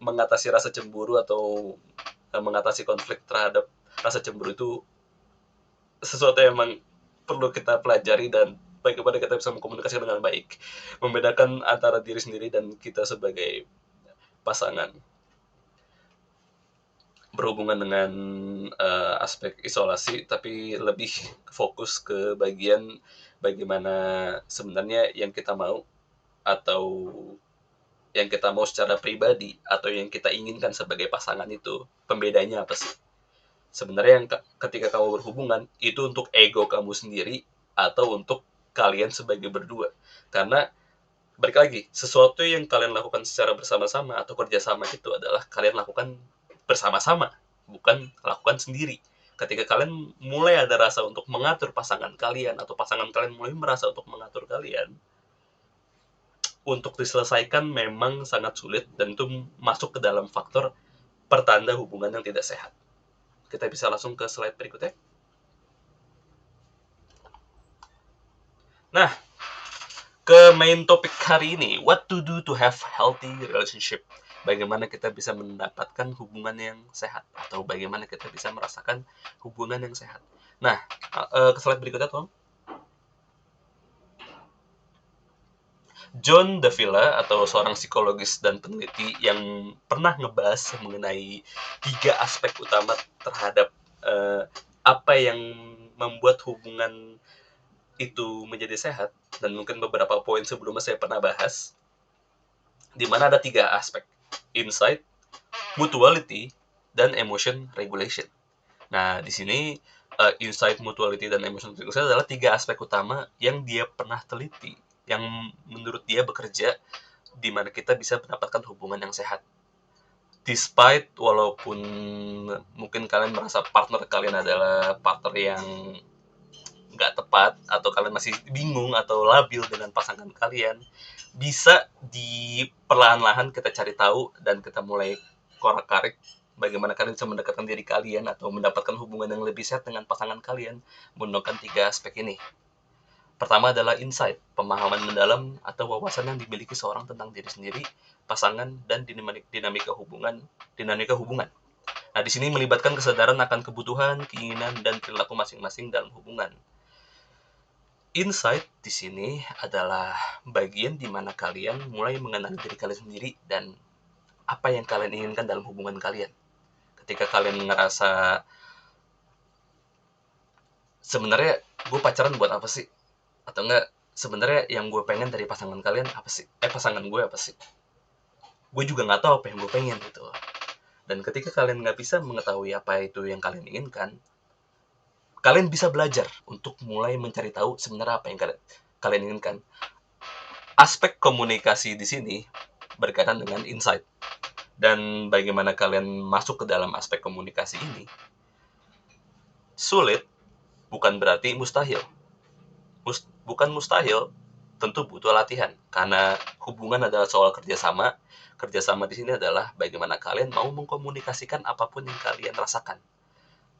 mengatasi rasa cemburu atau mengatasi konflik terhadap rasa cemburu itu sesuatu yang emang perlu kita pelajari, dan bagaimana kita bisa mengkomunikasikan dengan baik, membedakan antara diri sendiri dan kita sebagai pasangan. Berhubungan dengan aspek isolasi, tapi lebih fokus ke bagian bagaimana sebenarnya yang kita mau atau yang kita mau secara pribadi atau yang kita inginkan sebagai pasangan itu, pembedanya apa sih? Sebenarnya yang ketika kamu berhubungan itu untuk ego kamu sendiri atau untuk kalian sebagai berdua. Karena balik lagi, sesuatu yang kalian lakukan secara bersama-sama atau kerjasama itu adalah kalian lakukan bersama-sama, bukan lakukan sendiri. Ketika kalian mulai ada rasa untuk mengatur pasangan kalian atau pasangan kalian mulai merasa untuk mengatur kalian, untuk diselesaikan memang sangat sulit dan itu masuk ke dalam faktor pertanda hubungan yang tidak sehat. Kita bisa langsung ke slide berikutnya. Nah, ke main topik hari ini, what to do to have healthy relationship. Bagaimana kita bisa mendapatkan hubungan yang sehat atau bagaimana kita bisa merasakan hubungan yang sehat. Nah, ke slide berikutnya, Tom. John Davila atau seorang psikologis dan peneliti yang pernah ngebahas mengenai 3 aspek utama terhadap apa yang membuat hubungan itu menjadi sehat, dan mungkin beberapa poin sebelumnya saya pernah bahas, di mana ada 3 aspek: insight, mutuality, dan emotion regulation. Nah, di sini insight, mutuality, dan emotion regulation adalah 3 aspek utama yang dia pernah teliti, yang menurut dia bekerja di mana kita bisa mendapatkan hubungan yang sehat. Despite walaupun mungkin kalian merasa partner kalian adalah partner yang nggak tepat, atau kalian masih bingung atau labil dengan pasangan kalian, bisa di perlahan-lahan kita cari tahu dan kita mulai korak-karik bagaimana kalian bisa mendekatkan diri kalian atau mendapatkan hubungan yang lebih sehat dengan pasangan kalian menggunakan 3 aspek ini. Pertama adalah insight, pemahaman mendalam atau wawasan yang dimiliki seorang tentang diri sendiri, pasangan, dan dinamika hubungan. Nah, di sini melibatkan kesadaran akan kebutuhan, keinginan, dan perilaku masing-masing dalam hubungan. Insight di sini adalah bagian di mana kalian mulai mengenali diri kalian sendiri dan apa yang kalian inginkan dalam hubungan kalian. Ketika kalian ngerasa sebenarnya gue pacaran buat apa sih? Atau enggak, sebenarnya yang gue pengen dari pasangan kalian apa sih? Pasangan gue apa sih? Gue juga nggak tahu apa yang gue pengen gitu. Dan ketika kalian nggak bisa mengetahui apa itu yang kalian inginkan, kalian bisa belajar untuk mulai mencari tahu sebenarnya apa yang kalian inginkan. Aspek komunikasi di sini berkaitan dengan insight. Dan bagaimana kalian masuk ke dalam aspek komunikasi ini, sulit bukan berarti mustahil. Bukan mustahil, tentu butuh latihan. Karena hubungan adalah soal kerjasama. Kerjasama di sini adalah bagaimana kalian mau mengkomunikasikan apapun yang kalian rasakan.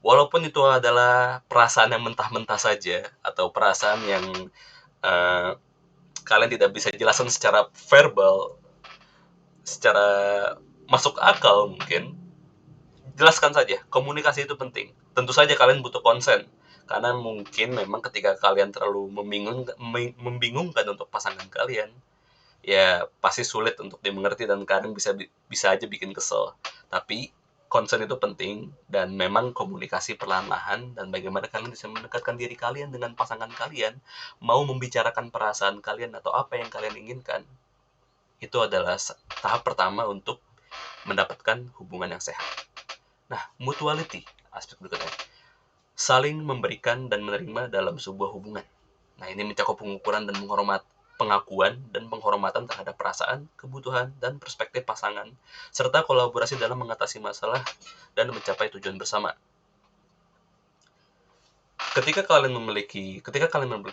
Walaupun itu adalah perasaan yang mentah-mentah saja, atau perasaan yang kalian tidak bisa jelaskan secara verbal, secara masuk akal mungkin, jelaskan saja. Komunikasi itu penting. Tentu saja kalian butuh konsen, karena mungkin memang ketika kalian terlalu membingungkan untuk pasangan kalian, ya pasti sulit untuk dimengerti dan kadang bisa aja bikin kesel. Tapi konsen itu penting, dan memang komunikasi perlahan-lahan dan bagaimana kalian bisa mendekatkan diri kalian dengan pasangan kalian, mau membicarakan perasaan kalian atau apa yang kalian inginkan, itu adalah tahap pertama untuk mendapatkan hubungan yang sehat. Nah, mutuality, aspek berikutnya, saling memberikan dan menerima dalam sebuah hubungan. Nah, ini mencakup pengukuran dan pengakuan dan penghormatan terhadap perasaan, kebutuhan, dan perspektif pasangan, serta kolaborasi dalam mengatasi masalah dan mencapai tujuan bersama. Ketika kalian memiliki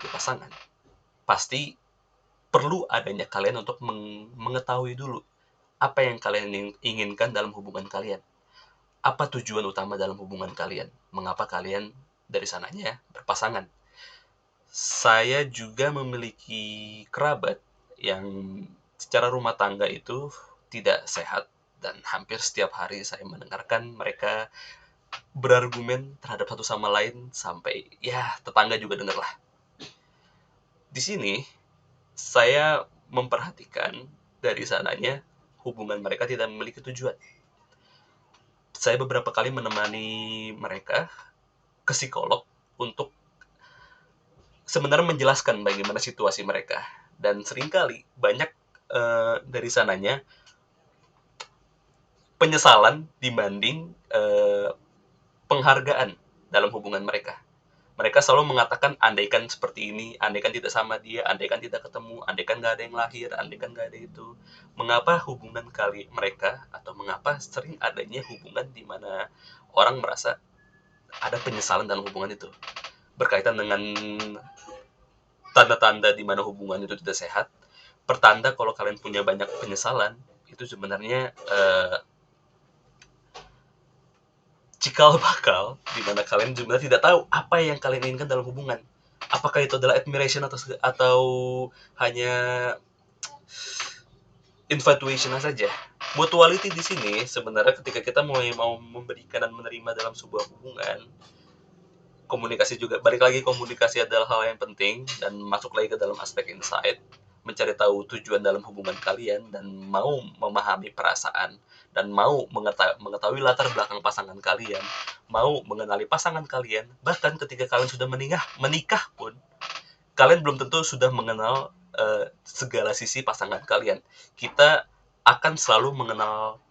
pasangan, pasti perlu adanya kalian untuk mengetahui dulu apa yang kalian inginkan dalam hubungan kalian. Apa tujuan utama dalam hubungan kalian? Mengapa kalian dari sananya berpasangan? Saya juga memiliki kerabat yang secara rumah tangga itu tidak sehat, dan hampir setiap hari saya mendengarkan mereka berargumen terhadap satu sama lain sampai ya tetangga juga dengar lah. Di sini saya memperhatikan dari sananya hubungan mereka tidak memiliki tujuan. Saya beberapa kali menemani mereka ke psikolog untuk sebenarnya menjelaskan bagaimana situasi mereka, dan seringkali banyak dari sananya penyesalan dibanding penghargaan dalam hubungan mereka. Mereka selalu mengatakan, andaikan seperti ini, andaikan tidak sama dia, andaikan tidak ketemu, andaikan nggak ada yang lahir, andaikan nggak ada itu. Mengapa hubungan mereka, atau mengapa sering adanya hubungan di mana orang merasa ada penyesalan dalam hubungan itu? Berkaitan dengan tanda-tanda di mana hubungan itu tidak sehat. Pertanda kalau kalian punya banyak penyesalan, itu sebenarnya cikal bakal di mana kalian sebenarnya tidak tahu apa yang kalian inginkan dalam hubungan. Apakah itu adalah admiration atau hanya infatuation saja. Mutuality di sini sebenarnya ketika kita mulai mau memberikan dan menerima dalam sebuah hubungan, komunikasi juga, balik lagi, komunikasi adalah hal yang penting, dan masuk lagi ke dalam aspek insight, mencari tahu tujuan dalam hubungan kalian, dan mau memahami perasaan, dan mau mengetahui latar belakang pasangan kalian, mau mengenali pasangan kalian. Bahkan ketika kalian sudah menikah pun, kalian belum tentu sudah mengenal segala sisi pasangan kalian. Kita akan selalu mengenal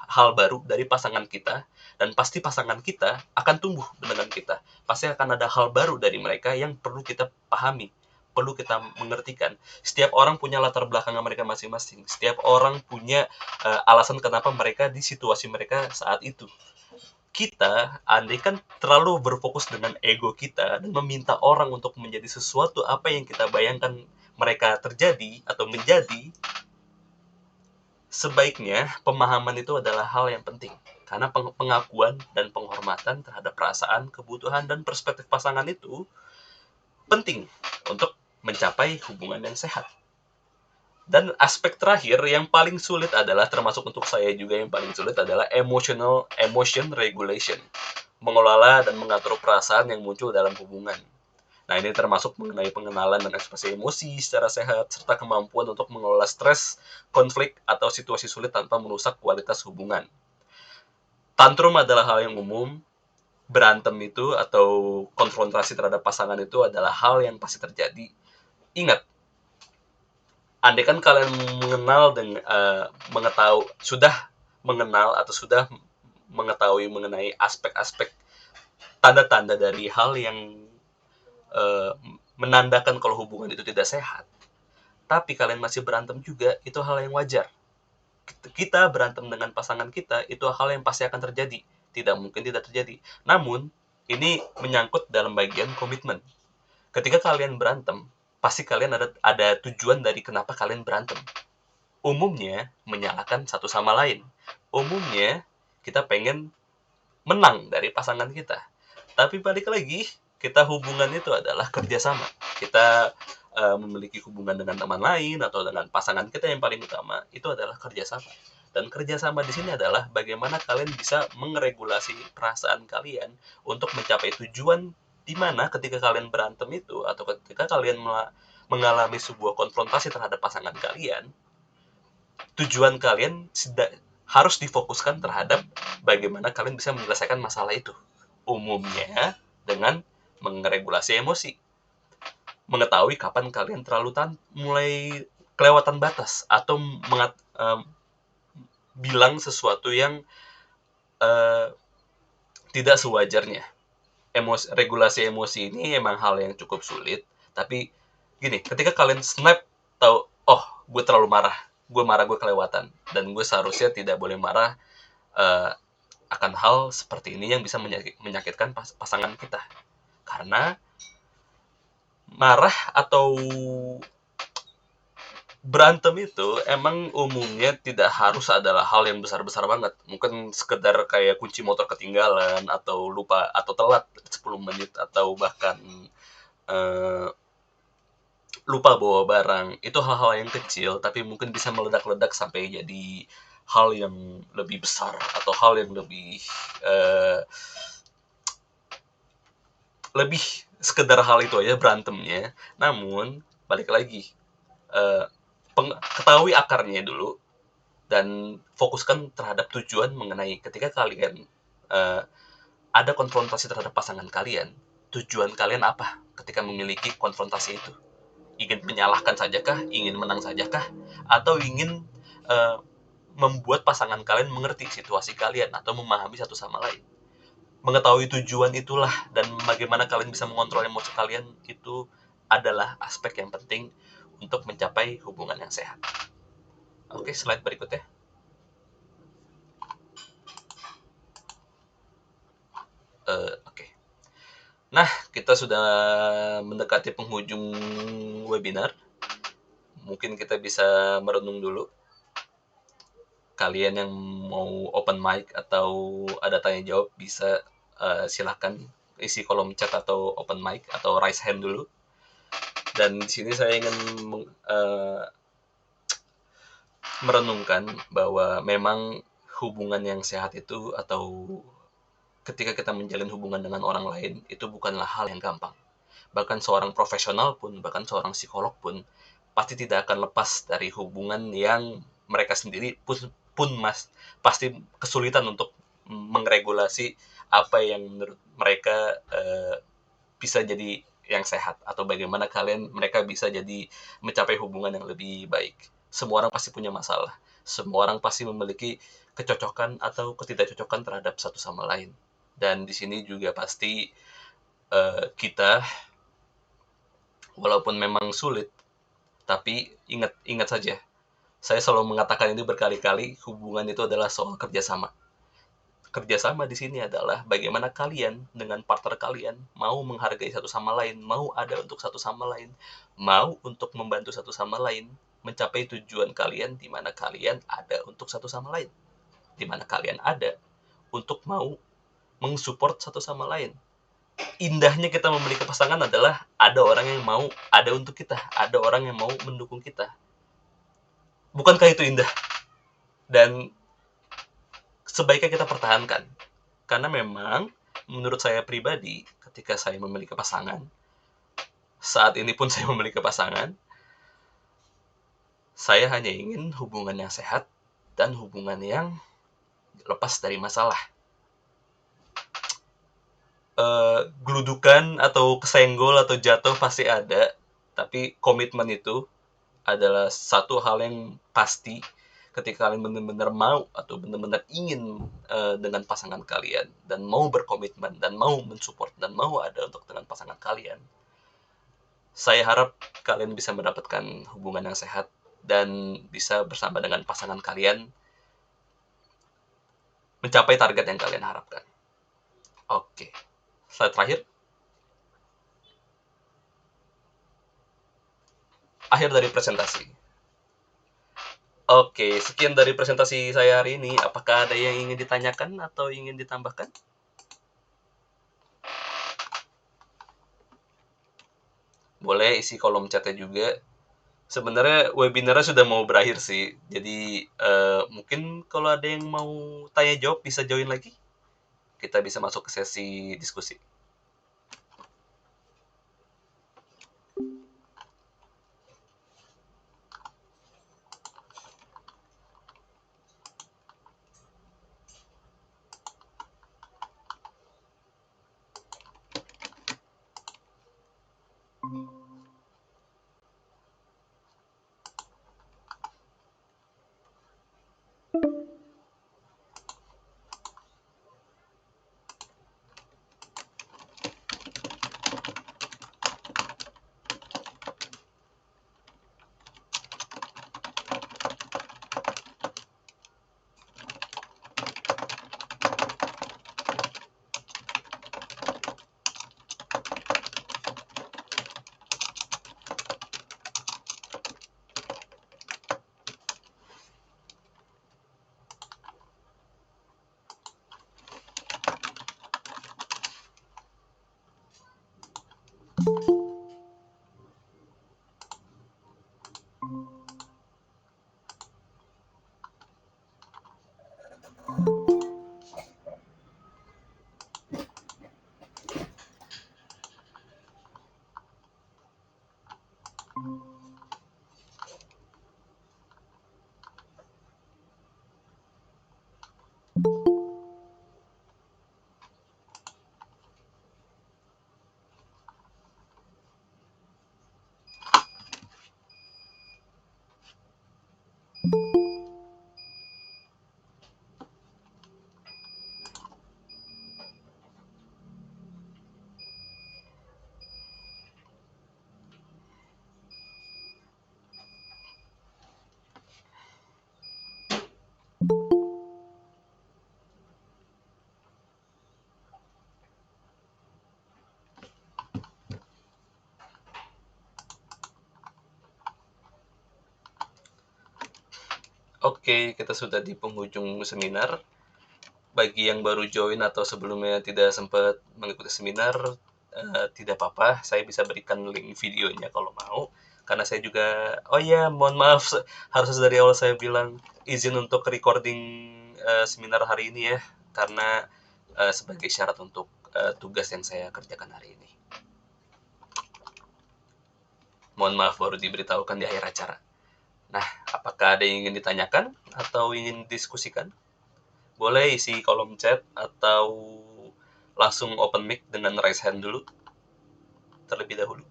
hal baru dari pasangan kita, dan pasti pasangan kita akan tumbuh dengan kita. Pasti akan ada hal baru dari mereka yang perlu kita pahami, perlu kita mengertikan. Setiap orang punya latar belakang mereka masing-masing. Setiap orang punya alasan kenapa mereka di situasi mereka saat itu. Kita, andaikan terlalu berfokus dengan ego kita dan meminta orang untuk menjadi sesuatu apa yang kita bayangkan mereka terjadi atau menjadi, sebaiknya pemahaman itu adalah hal yang penting. Karena pengakuan dan penghormatan terhadap perasaan, kebutuhan, dan perspektif pasangan itu penting untuk mencapai hubungan yang sehat. Dan aspek terakhir yang paling sulit adalah, termasuk untuk saya juga yang paling sulit, adalah emotion regulation. Mengelola dan mengatur perasaan yang muncul dalam hubungan. Nah, ini termasuk mengenai pengenalan dan ekspresi emosi secara sehat, serta kemampuan untuk mengelola stres, konflik, atau situasi sulit tanpa merusak kualitas hubungan. Tantrum adalah hal yang umum. Berantem itu atau konfrontasi terhadap pasangan itu adalah hal yang pasti terjadi. Ingat, andaikan kalian sudah mengenal atau sudah mengetahui mengenai aspek-aspek tanda-tanda dari hal yang menandakan kalau hubungan itu tidak sehat, tapi kalian masih berantem juga, itu hal yang wajar. Kita berantem dengan pasangan kita, itu hal yang pasti akan terjadi. Tidak mungkin tidak terjadi. Namun, ini menyangkut dalam bagian komitmen. Ketika kalian berantem, pasti kalian ada tujuan dari kenapa kalian berantem. Umumnya, menyalahkan satu sama lain. Umumnya, kita pengen menang dari pasangan kita. Tapi balik lagi, kita hubungan itu adalah kerjasama. Kita memiliki hubungan dengan teman lain atau dengan pasangan kita yang paling utama, itu adalah kerjasama. Dan kerjasama di sini adalah bagaimana kalian bisa meregulasi perasaan kalian untuk mencapai tujuan, di mana ketika kalian berantem itu, atau ketika kalian mengalami sebuah konfrontasi terhadap pasangan kalian, tujuan kalian harus difokuskan terhadap bagaimana kalian bisa menyelesaikan masalah itu. Umumnya dengan meregulasi emosi, mengetahui kapan kalian mulai kelewatan batas, atau bilang sesuatu yang tidak sewajarnya. Regulasi emosi ini emang hal yang cukup sulit, tapi gini, ketika kalian snap, tahu, oh, gue terlalu marah, gue kelewatan, dan gue seharusnya tidak boleh marah akan hal seperti ini yang bisa menyakitkan pasangan kita. Karena marah atau berantem itu emang umumnya tidak harus adalah hal yang besar-besar banget. Mungkin sekedar kayak kunci motor ketinggalan, atau lupa, atau telat 10 menit, atau bahkan lupa bawa barang. Itu hal-hal yang kecil, tapi mungkin bisa meledak-ledak sampai jadi hal yang lebih besar, atau hal yang lebih sekedar hal itu aja berantemnya. Namun balik lagi, ketahui akarnya dulu, dan fokuskan terhadap tujuan mengenai ketika kalian ada konfrontasi terhadap pasangan kalian. Tujuan kalian apa ketika memiliki konfrontasi itu? Ingin menyalahkan sajakah? Ingin menang sajakah? atau ingin membuat pasangan kalian mengerti situasi kalian atau memahami satu sama lain. Mengetahui tujuan itulah dan bagaimana kalian bisa mengontrol emosi kalian itu adalah aspek yang penting untuk mencapai hubungan yang sehat. Oke, slide berikutnya. Oke. Nah, kita sudah mendekati penghujung webinar. Mungkin kita bisa merenung dulu. Kalian yang mau open mic atau ada tanya jawab bisa silahkan isi kolom chat atau open mic atau raise hand dulu. Dan di sini saya ingin merenungkan bahwa memang hubungan yang sehat itu atau ketika kita menjalin hubungan dengan orang lain itu bukanlah hal yang gampang. Bahkan seorang profesional pun, bahkan seorang psikolog pun pasti tidak akan lepas dari hubungan yang mereka sendiri pun pasti kesulitan untuk mengregulasi apa yang menurut mereka bisa jadi yang sehat atau bagaimana mereka bisa jadi mencapai hubungan yang lebih baik. Semua orang pasti punya masalah. Semua orang pasti memiliki kecocokan atau ketidakcocokan terhadap satu sama lain. Dan di sini juga pasti kita walaupun memang sulit, tapi ingat saja. Saya selalu mengatakan ini berkali-kali, hubungan itu adalah soal kerjasama. Kerjasama di sini adalah bagaimana kalian dengan partner kalian mau menghargai satu sama lain, mau ada untuk satu sama lain, mau untuk membantu satu sama lain, mencapai tujuan kalian di mana kalian ada untuk satu sama lain, di mana kalian ada untuk mau mensupport satu sama lain. Indahnya kita memiliki pasangan adalah ada orang yang mau ada untuk kita, ada orang yang mau mendukung kita. Bukankah itu indah? Dan sebaiknya kita pertahankan. Karena memang menurut saya pribadi, ketika saya memiliki pasangan, saat ini pun saya memiliki pasangan, saya hanya ingin hubungan yang sehat dan hubungan yang lepas dari masalah. Geludukan atau kesenggol atau jatuh pasti ada, tapi komitmen itu adalah satu hal yang pasti ketika kalian benar-benar mau atau benar-benar ingin dengan pasangan kalian dan mau berkomitmen dan mau mensupport dan mau ada untuk dengan pasangan kalian. Saya harap kalian bisa mendapatkan hubungan yang sehat dan bisa bersama dengan pasangan kalian mencapai target yang kalian harapkan. Oke, slide terakhir. Akhir dari presentasi. Oke, sekian dari presentasi saya hari ini. Apakah ada yang ingin ditanyakan atau ingin ditambahkan? Boleh isi kolom chatnya juga. Sebenarnya webinarnya sudah mau berakhir sih. Jadi mungkin kalau ada yang mau tanya jawab bisa join lagi. Kita bisa masuk ke sesi diskusi. Oke, kita sudah di penghujung seminar. Bagi yang baru join atau sebelumnya tidak sempat mengikuti seminar, tidak apa-apa, saya bisa berikan link videonya kalau mau. Karena saya juga, oh ya, mohon maaf, harus dari awal saya bilang izin untuk recording seminar hari ini ya, karena sebagai syarat untuk tugas yang saya kerjakan hari ini. Mohon maaf baru diberitahukan di akhir acara. Nah, apakah ada yang ingin ditanyakan atau ingin diskusikan? Boleh isi kolom chat atau langsung open mic dengan raise hand dulu terlebih dahulu.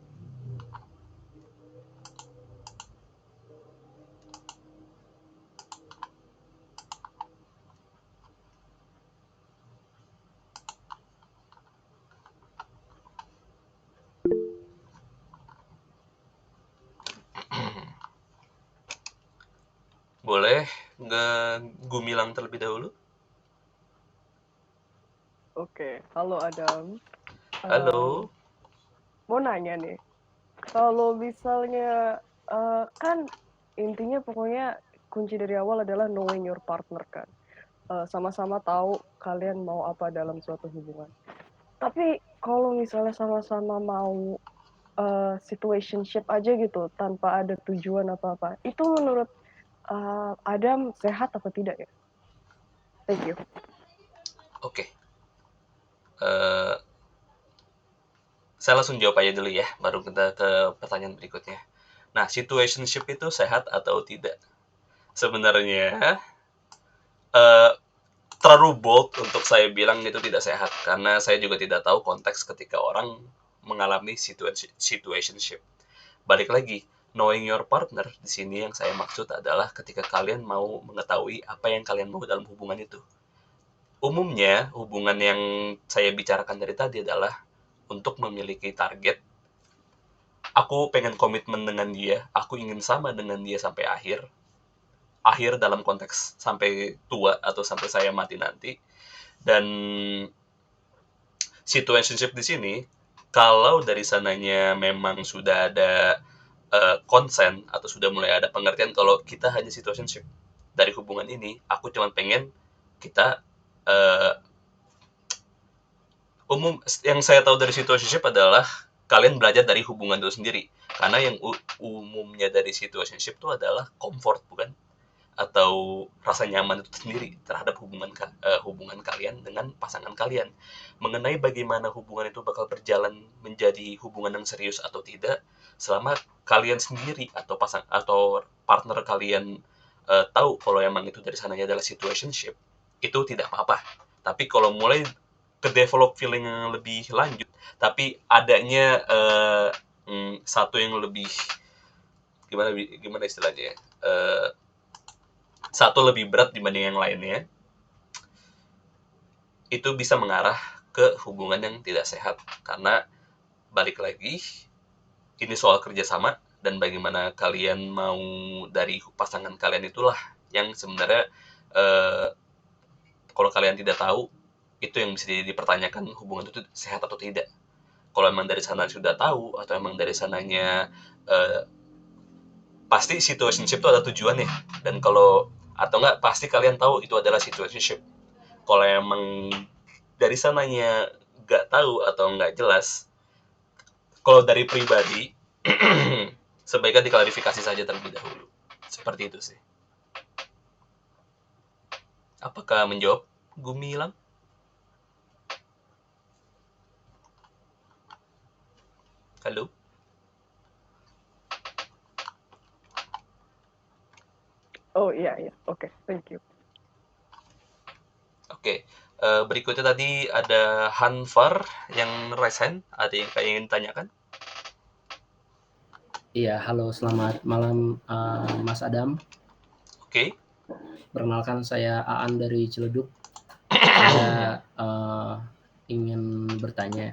Boleh Gumilang terlebih dahulu. Oke, halo Adam. Halo. Mau nanya nih, kalau misalnya kan intinya pokoknya kunci dari awal adalah knowing your partner kan. Sama-sama tahu kalian mau apa dalam suatu hubungan. Tapi kalau misalnya sama-sama mau situationship aja gitu tanpa ada tujuan apa-apa, itu menurut Adam sehat apa tidak ya? Thank you. Oke. Saya langsung jawab aja dulu ya, baru kita ke pertanyaan berikutnya. Nah, situationship itu sehat atau tidak? Sebenarnya terlalu bold untuk saya bilang itu tidak sehat, karena saya juga tidak tahu konteks ketika orang mengalami situationship. Balik lagi, knowing your partner di sini yang saya maksud adalah ketika kalian mau mengetahui apa yang kalian mau dalam hubungan itu. Umumnya, hubungan yang saya bicarakan dari tadi adalah untuk memiliki target. Aku pengen komitmen dengan dia, aku ingin sama dengan dia sampai akhir. Akhir dalam konteks sampai tua atau sampai saya mati nanti. Dan situationship di sini, kalau dari sananya memang sudah ada konsen atau sudah mulai ada pengertian kalau kita hanya situationship dari hubungan ini, aku cuma pengen kita yang saya tahu dari situationship adalah kalian belajar dari hubungan itu sendiri, karena yang umumnya dari situationship itu adalah comfort, bukan, atau rasa nyaman itu sendiri terhadap hubungan kalian dengan pasangan kalian. Mengenai bagaimana hubungan itu bakal berjalan menjadi hubungan yang serius atau tidak, selama kalian sendiri atau partner kalian tahu kalau emang itu dari sananya adalah situationship, itu tidak apa-apa. Tapi kalau mulai ke develop feeling yang lebih lanjut, tapi adanya satu yang lebih gimana istilahnya ya, satu lebih berat dibanding yang lainnya, itu bisa mengarah ke hubungan yang tidak sehat. Karena balik lagi, ini soal kerjasama dan bagaimana kalian mau dari pasangan kalian, itulah yang sebenarnya kalau kalian tidak tahu, itu yang bisa dipertanyakan hubungan itu sehat atau tidak. Kalau emang dari sana sudah tahu, atau emang dari sananya pasti situationship itu ada tujuannya, dan kalau atau enggak pasti kalian tahu itu adalah situationship. Kalau emang dari sananya nggak tahu atau nggak jelas, kalau dari pribadi sebaiknya diklarifikasi saja terlebih dahulu. Seperti itu sih. Apakah menjawab, Gumilang? Halo? Oh iya, oke, thank you. Oke, berikutnya tadi ada Hanfar yang raise hand. Ada yang ingin tanyakan? Iya, halo, selamat malam Mas Adam. Oke. Perkenalkan, saya Aan dari Ciledug. Saya ingin bertanya.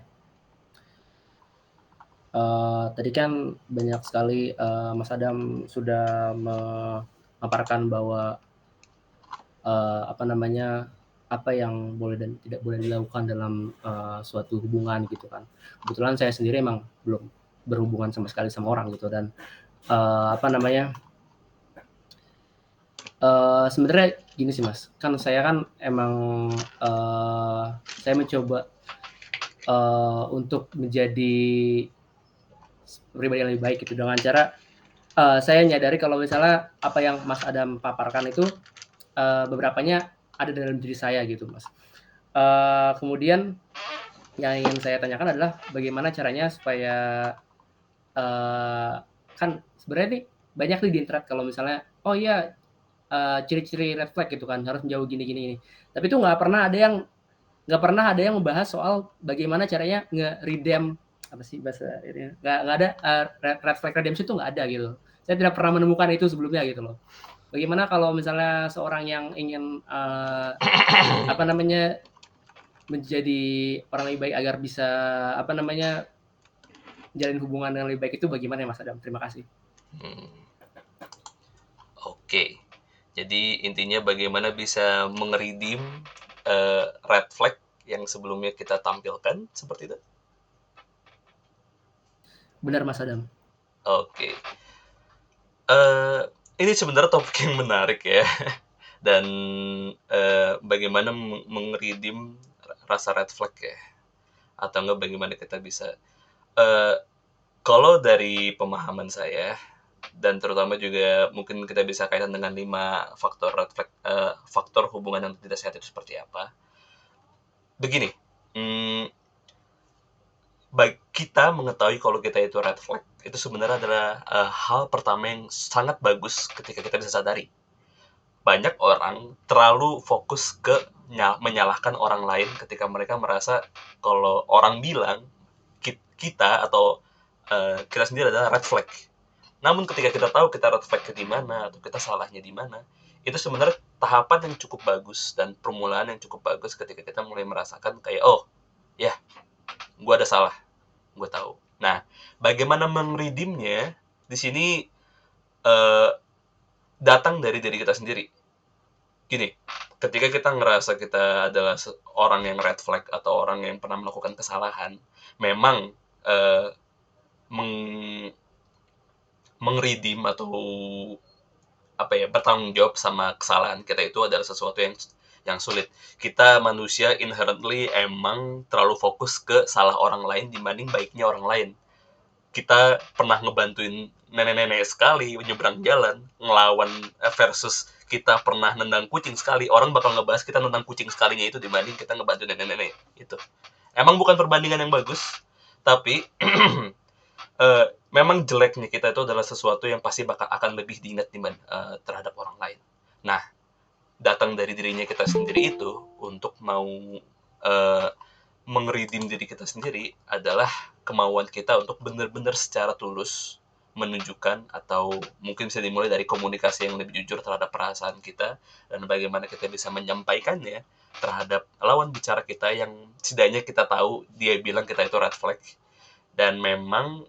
Tadi kan banyak sekali Mas Adam sudah memaparkan bahwa apa yang boleh dan tidak boleh dilakukan dalam suatu hubungan gitu kan. Kebetulan saya sendiri emang belum berhubungan sama sekali sama orang gitu, dan sebenarnya gini sih Mas, kan saya kan emang saya mencoba untuk menjadi pribadi yang lebih baik gitu, dengan cara saya nyadari kalau misalnya apa yang Mas Adam paparkan itu beberapanya ada dalam diri saya gitu Mas. Kemudian yang ingin saya tanyakan adalah bagaimana caranya supaya kan sebenarnya nih banyak nih di internet kalau misalnya, oh iya, ciri-ciri red flag gitu kan, harus menjauh gini. Tapi itu nggak pernah ada yang membahas soal bagaimana caranya nge-redeem, apa sih bahasa ini, nggak ada red flag redemption itu nggak ada gitu. Saya tidak pernah menemukan itu sebelumnya gitu loh. Bagaimana kalau misalnya seorang yang ingin menjadi orang lebih baik agar bisa jalin hubungan yang lebih baik itu bagaimana ya Mas Adam? Terima kasih. Oke. Jadi intinya bagaimana bisa mengredeem red flag yang sebelumnya kita tampilkan, seperti itu? Benar Mas Adam. Oke. Ini sebenarnya topik yang menarik ya. Dan bagaimana mengredeem rasa red flag ya, atau enggak bagaimana kita bisa kalau dari pemahaman saya, dan terutama juga mungkin kita bisa kaitan dengan 5 faktor red flag, faktor hubungan yang tidak sehat itu seperti apa. Begini, baik kita mengetahui kalau kita itu red flag itu sebenarnya adalah hal pertama yang sangat bagus ketika kita bisa sadari. Banyak orang terlalu fokus ke menyalahkan orang lain ketika mereka merasa kalau orang bilang kita atau kita sendiri adalah red flag. Namun ketika kita tahu kita red flag di mana atau kita salahnya di mana, itu sebenarnya tahapan yang cukup bagus dan permulaan yang cukup bagus ketika kita mulai merasakan kayak, oh ya, gue ada salah, gue tahu. Nah, bagaimana mengredeemnya di sini datang dari diri kita sendiri. Gini, ketika kita ngerasa kita adalah orang yang red flag atau orang yang pernah melakukan kesalahan, memang mengredeem atau bertanggung jawab sama kesalahan kita itu adalah sesuatu yang sulit. Kita manusia inherently emang terlalu fokus ke salah orang lain dibanding baiknya orang lain. Kita pernah ngebantuin nenek-nenek sekali menyeberang jalan, ngelawan versus kita pernah nendang kucing sekali, orang bakal ngebahas kita nendang kucing sekalinya itu dibanding kita ngebantu nenek-nenek itu. Emang bukan perbandingan yang bagus, tapi memang jeleknya kita itu adalah sesuatu yang pasti akan lebih diingat terhadap orang lain. Nah, datang dari dirinya kita sendiri itu untuk mau mengredeem diri kita sendiri adalah kemauan kita untuk benar-benar secara tulus menunjukkan, atau mungkin bisa dimulai dari komunikasi yang lebih jujur terhadap perasaan kita dan bagaimana kita bisa menyampaikannya terhadap lawan bicara kita yang setidaknya kita tahu dia bilang kita itu red flag. Dan memang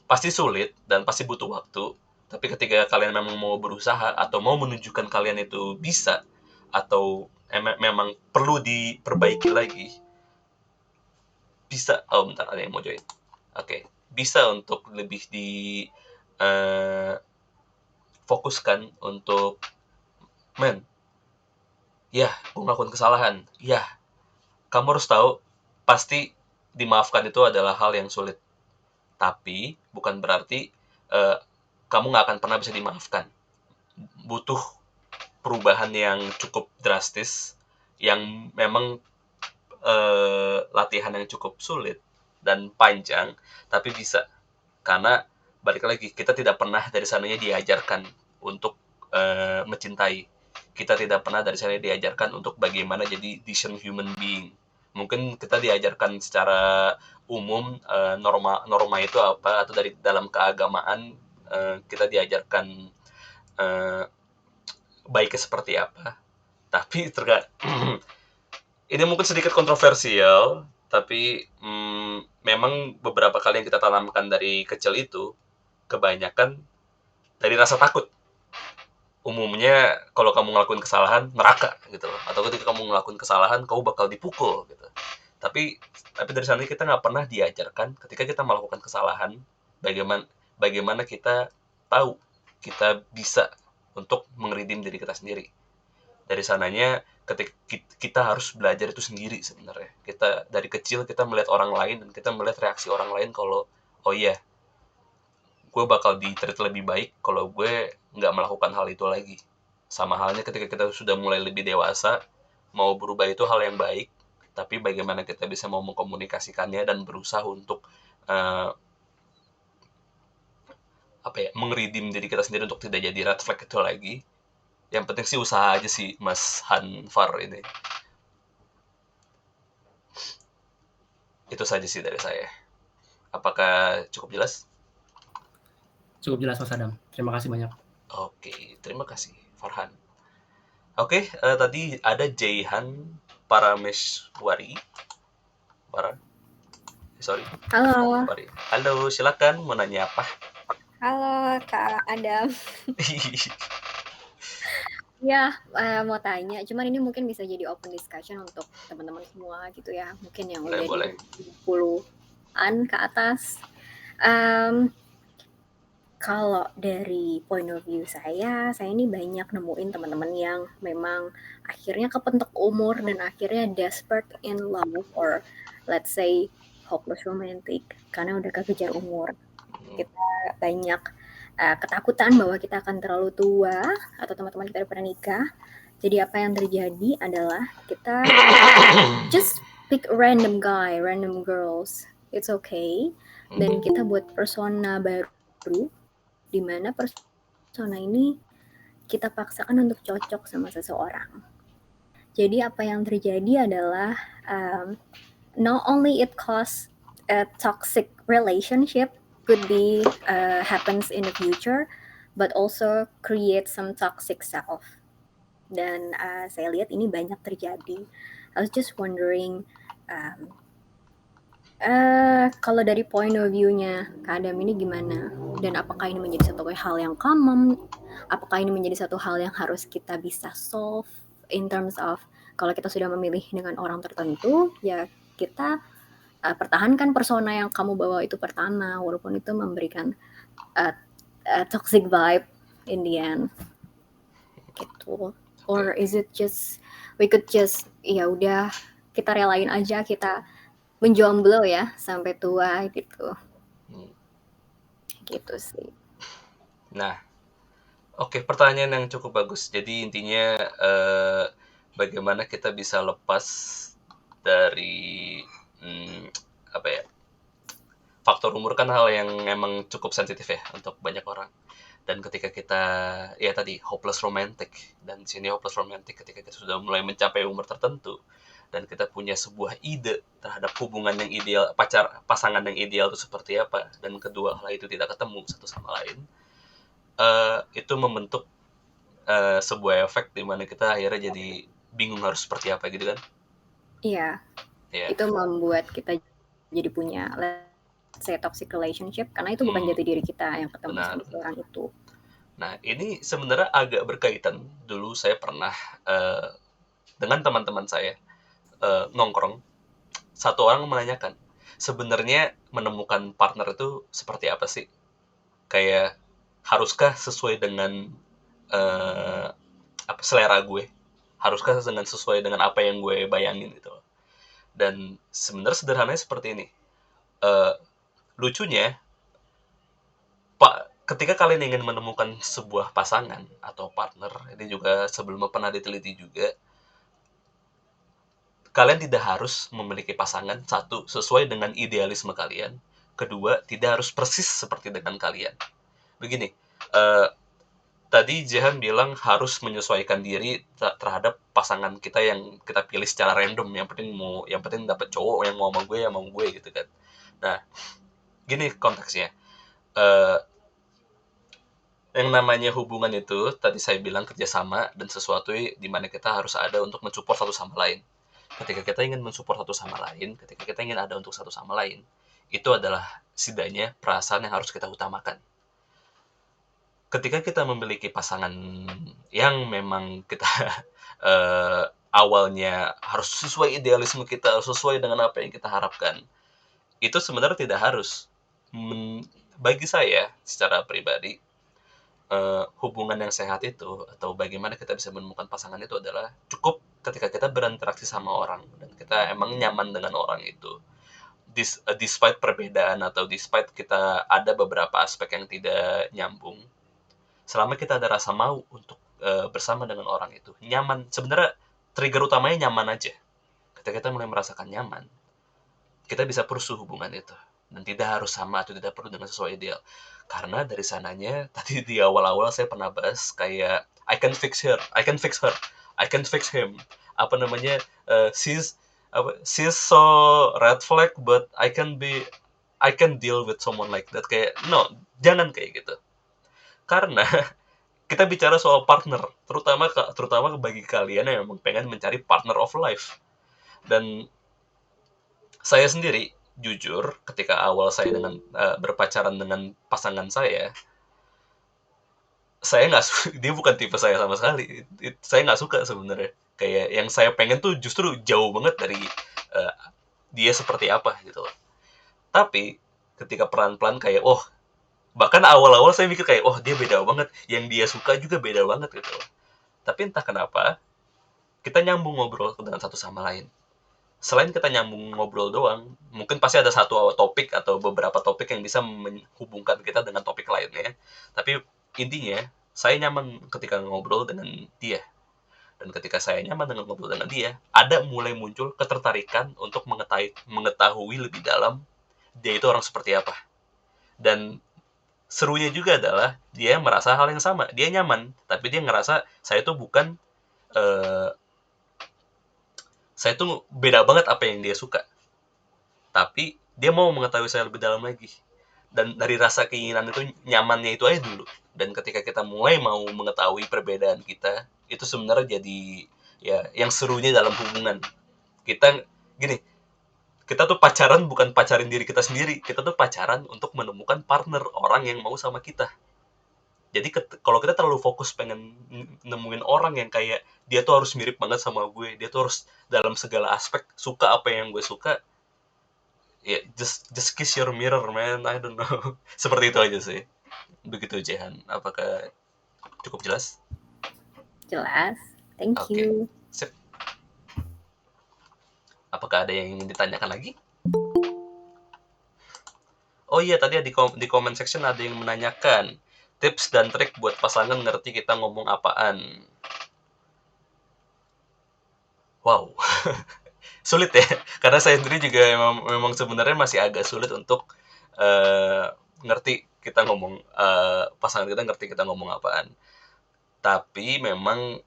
pasti sulit dan pasti butuh waktu, tapi ketika kalian memang mau berusaha atau mau menunjukkan kalian itu bisa atau memang perlu diperbaiki lagi, bisa. Oh bentar, ada yang mau join. Oke. Bisa untuk lebih fokuskan untuk ya, gue ngelakuin kesalahan. Ya, kamu harus tahu pasti dimaafkan itu adalah hal yang sulit, tapi bukan berarti kamu nggak akan pernah bisa dimaafkan. Butuh perubahan yang cukup drastis, yang memang latihan yang cukup sulit dan panjang, tapi bisa. Karena balik lagi, kita tidak pernah dari sananya diajarkan untuk mencintai. Kita tidak pernah dari sananya diajarkan untuk bagaimana jadi decent human being. Mungkin kita diajarkan secara umum norma itu apa, atau dari dalam keagamaan kita diajarkan baiknya seperti apa. Tapi ini mungkin sedikit kontroversial, tapi memang beberapa kali yang kita tanamkan dari kecil itu kebanyakan dari rasa takut. Umumnya kalau kamu ngelakuin kesalahan, neraka gitu loh. Atau ketika kamu ngelakuin kesalahan, kamu bakal dipukul gitu. Tapi dari sana kita nggak pernah diajarkan ketika kita melakukan kesalahan, bagaimana kita tahu kita bisa untuk mengredeem diri kita sendiri. Dari sananya ketika kita harus belajar itu sendiri sebenarnya. Kita dari kecil kita melihat orang lain dan kita melihat reaksi orang lain kalau oh iya, gue bakal di-treat lebih baik kalau gue nggak melakukan hal itu lagi. Sama halnya ketika kita sudah mulai lebih dewasa, mau berubah itu hal yang baik, tapi bagaimana kita bisa mau mengkomunikasikannya dan berusaha untuk mengredeem diri kita sendiri untuk tidak jadi red flag itu lagi. Yang penting sih usaha aja sih, Mas Hanfar ini. Itu saja sih dari saya. Apakah cukup jelas? Cukup jelas Mas Adam. Terima kasih banyak. Oke, terima kasih Farhan. Oke, tadi ada Jayhan Parameswari. Halo. Halo, silakan mau nanya apa? Halo Kak Adam. Ya, mau tanya, cuman ini mungkin bisa jadi open discussion untuk teman-teman semua gitu ya. Mungkin yang udah Boleh. di 20-an ke atas. Kalau dari point of view saya ini banyak nemuin teman-teman yang memang akhirnya kepentok umur dan akhirnya desperate in love or let's say hopeless romantic karena udah kekejar umur. Kita banyak ketakutan bahwa kita akan terlalu tua atau teman-teman kita udah pernah nikah. Jadi apa yang terjadi adalah kita just pick random guy, random girls. It's okay. Dan kita buat persona baru di mana persona ini kita paksakan untuk cocok sama seseorang. Jadi apa yang terjadi adalah not only it cause a toxic relationship could be happens in the future, but also create some toxic self. Dan saya lihat ini banyak terjadi. I was just wondering, kalau dari point of view-nya Kak Adam ini gimana? Dan apakah ini menjadi satu hal yang common? Apakah ini menjadi satu hal yang harus kita bisa solve in terms of kalau kita sudah memilih dengan orang tertentu, ya kita pertahankan persona yang kamu bawa itu pertama, walaupun itu memberikan toxic vibe in the end. Gitu. Or is it just we could just ya udah kita relain aja, kita menjomblo ya sampai tua gitu. Gitu sih. Nah, oke, pertanyaan yang cukup bagus. Jadi intinya bagaimana kita bisa lepas dari faktor umur kan hal yang emang cukup sensitif ya untuk banyak orang. Dan ketika kita ya tadi hopeless romantic, dan sini hopeless romantic ketika kita sudah mulai mencapai umur tertentu dan kita punya sebuah ide terhadap hubungan yang ideal, pasangan yang ideal itu seperti apa, dan kedua hal itu tidak ketemu satu sama lain, itu membentuk sebuah efek di mana kita akhirnya jadi bingung harus seperti apa gitu kan? Iya. Itu membuat kita jadi punya let's say toxic relationship karena itu bukan jati diri kita yang ketemu sama orang itu. Nah, ini sebenarnya agak berkaitan. Dulu saya pernah dengan teman-teman saya nongkrong, satu orang menanyakan, sebenarnya menemukan partner itu seperti apa sih? Kayak haruskah sesuai dengan selera gue? Haruskah sesuai dengan apa yang gue bayangin gitu? Dan sebenarnya sederhananya seperti ini. Lucunya, ketika kalian ingin menemukan sebuah pasangan atau partner, ini juga sebelumnya pernah diteliti juga, kalian tidak harus memiliki pasangan, satu, sesuai dengan idealisme kalian, kedua, tidak harus persis seperti dengan kalian. Begini, tadi Jehan bilang harus menyesuaikan diri terhadap pasangan kita yang kita pilih secara random, yang penting dapat cowok yang mau sama gue gitu kan. Nah, gini konteksnya, Yang namanya hubungan itu, tadi saya bilang kerjasama dan sesuatu di mana kita harus ada untuk mensupport satu sama lain. Ketika kita ingin mensupport satu sama lain, ketika kita ingin ada untuk satu sama lain, itu adalah setidaknya perasaan yang harus kita utamakan. Ketika kita memiliki pasangan yang memang kita awalnya harus sesuai idealisme kita, sesuai dengan apa yang kita harapkan, itu sebenarnya tidak harus. Bagi saya secara pribadi, hubungan yang sehat itu atau bagaimana kita bisa menemukan pasangan itu adalah cukup ketika kita berinteraksi sama orang dan kita emang nyaman dengan orang itu. Despite perbedaan atau despite kita ada beberapa aspek yang tidak nyambung, selama kita ada rasa mau untuk bersama dengan orang itu, nyaman. Sebenarnya trigger utamanya nyaman aja. Ketika kita mulai merasakan nyaman, kita bisa pursue hubungan itu dan tidak harus sama atau tidak perlu dengan sesuai ideal. Karena dari sananya tadi di awal-awal saya pernah bahas kayak I can fix her, I can fix him. Apa namanya? She's so red flag, but I can deal with someone like that. Kayak no, jangan kayak gitu. Karena kita bicara soal partner, terutama bagi kalian yang memang pengen mencari partner of life. Dan saya sendiri jujur ketika awal saya dengan berpacaran dengan pasangan saya nggak dia bukan tipe saya sama sekali. Saya nggak suka sebenarnya. Kayak yang saya pengen tuh justru jauh banget dari dia seperti apa gitu. Tapi ketika pelan-pelan kayak bahkan awal-awal saya mikir kayak dia beda banget, yang dia suka juga beda banget gitu. Tapi entah kenapa kita nyambung ngobrol dengan satu sama lain. Selain kita nyambung ngobrol doang, mungkin pasti ada satu topik atau beberapa topik yang bisa menghubungkan kita dengan topik lainnya. Tapi intinya, saya nyaman ketika ngobrol dengan dia. Dan ketika saya nyaman dengan ngobrol dengan dia, ada mulai muncul ketertarikan untuk mengetahui lebih dalam dia itu orang seperti apa. Dan serunya juga adalah dia merasa hal yang sama. Dia nyaman, tapi dia ngerasa saya tuh bukan... saya tuh beda banget apa yang dia suka. Tapi dia mau mengetahui saya lebih dalam lagi. Dan dari rasa keinginan itu, nyamannya itu aja dulu. Dan ketika kita mulai mau mengetahui perbedaan kita, itu sebenarnya jadi ya yang serunya dalam hubungan. Kita tuh pacaran bukan pacarin diri kita sendiri. Kita tuh pacaran untuk menemukan partner, orang yang mau sama kita. Jadi kalau kita terlalu fokus pengen nemuin orang yang kayak dia tuh harus mirip banget sama gue, dia tuh harus dalam segala aspek suka apa yang gue suka, ya just kiss your mirror man, I don't know. Seperti itu aja sih. Begitu Jehan, apakah cukup jelas? Jelas, thank you. Sip. Apakah ada yang ingin ditanyakan lagi? Oh iya, tadi di comment section ada yang menanyakan tips dan trik buat pasangan ngerti kita ngomong apaan. Wow, sulit ya, karena saya sendiri juga memang sebenarnya masih agak sulit untuk ngerti kita ngomong, pasangan kita ngerti kita ngomong apaan. Tapi memang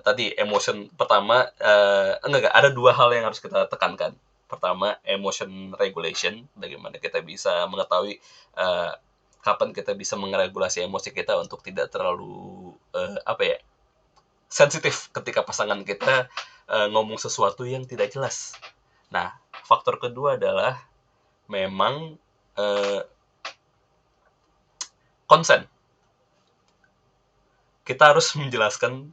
tadi emotion pertama, ada dua hal yang harus kita tekankan. Pertama, emotion regulation, bagaimana kita bisa mengetahui kapan kita bisa meregulasi emosi kita untuk tidak terlalu sensitif ketika pasangan kita ngomong sesuatu yang tidak jelas. Nah, faktor kedua adalah memang konsen. Kita harus menjelaskan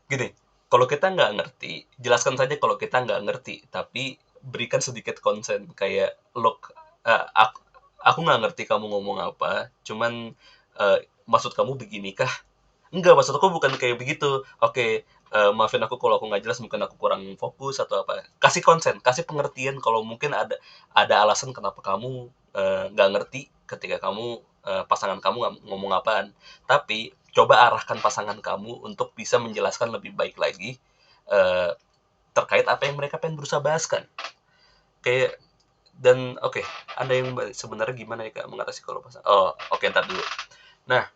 gini, kalau kita nggak ngerti, jelaskan saja kalau kita nggak ngerti, tapi berikan sedikit konsen. Kayak, look, aku nggak ngerti kamu ngomong apa, cuman maksud kamu beginikah? Enggak, maksud aku bukan kayak begitu. Oke, maafin aku kalau aku nggak jelas, mungkin aku kurang fokus atau apa. Kasih konsen, kasih pengertian kalau mungkin ada alasan kenapa kamu nggak ngerti ketika kamu pasangan kamu ngomong apaan. Tapi coba arahkan pasangan kamu untuk bisa menjelaskan lebih baik lagi terkait apa yang mereka pengen berusaha bahaskan. Kayak dan ada yang sebenarnya gimana ya Kak mengatasi kalau pasangan. Ntar dulu. Nah,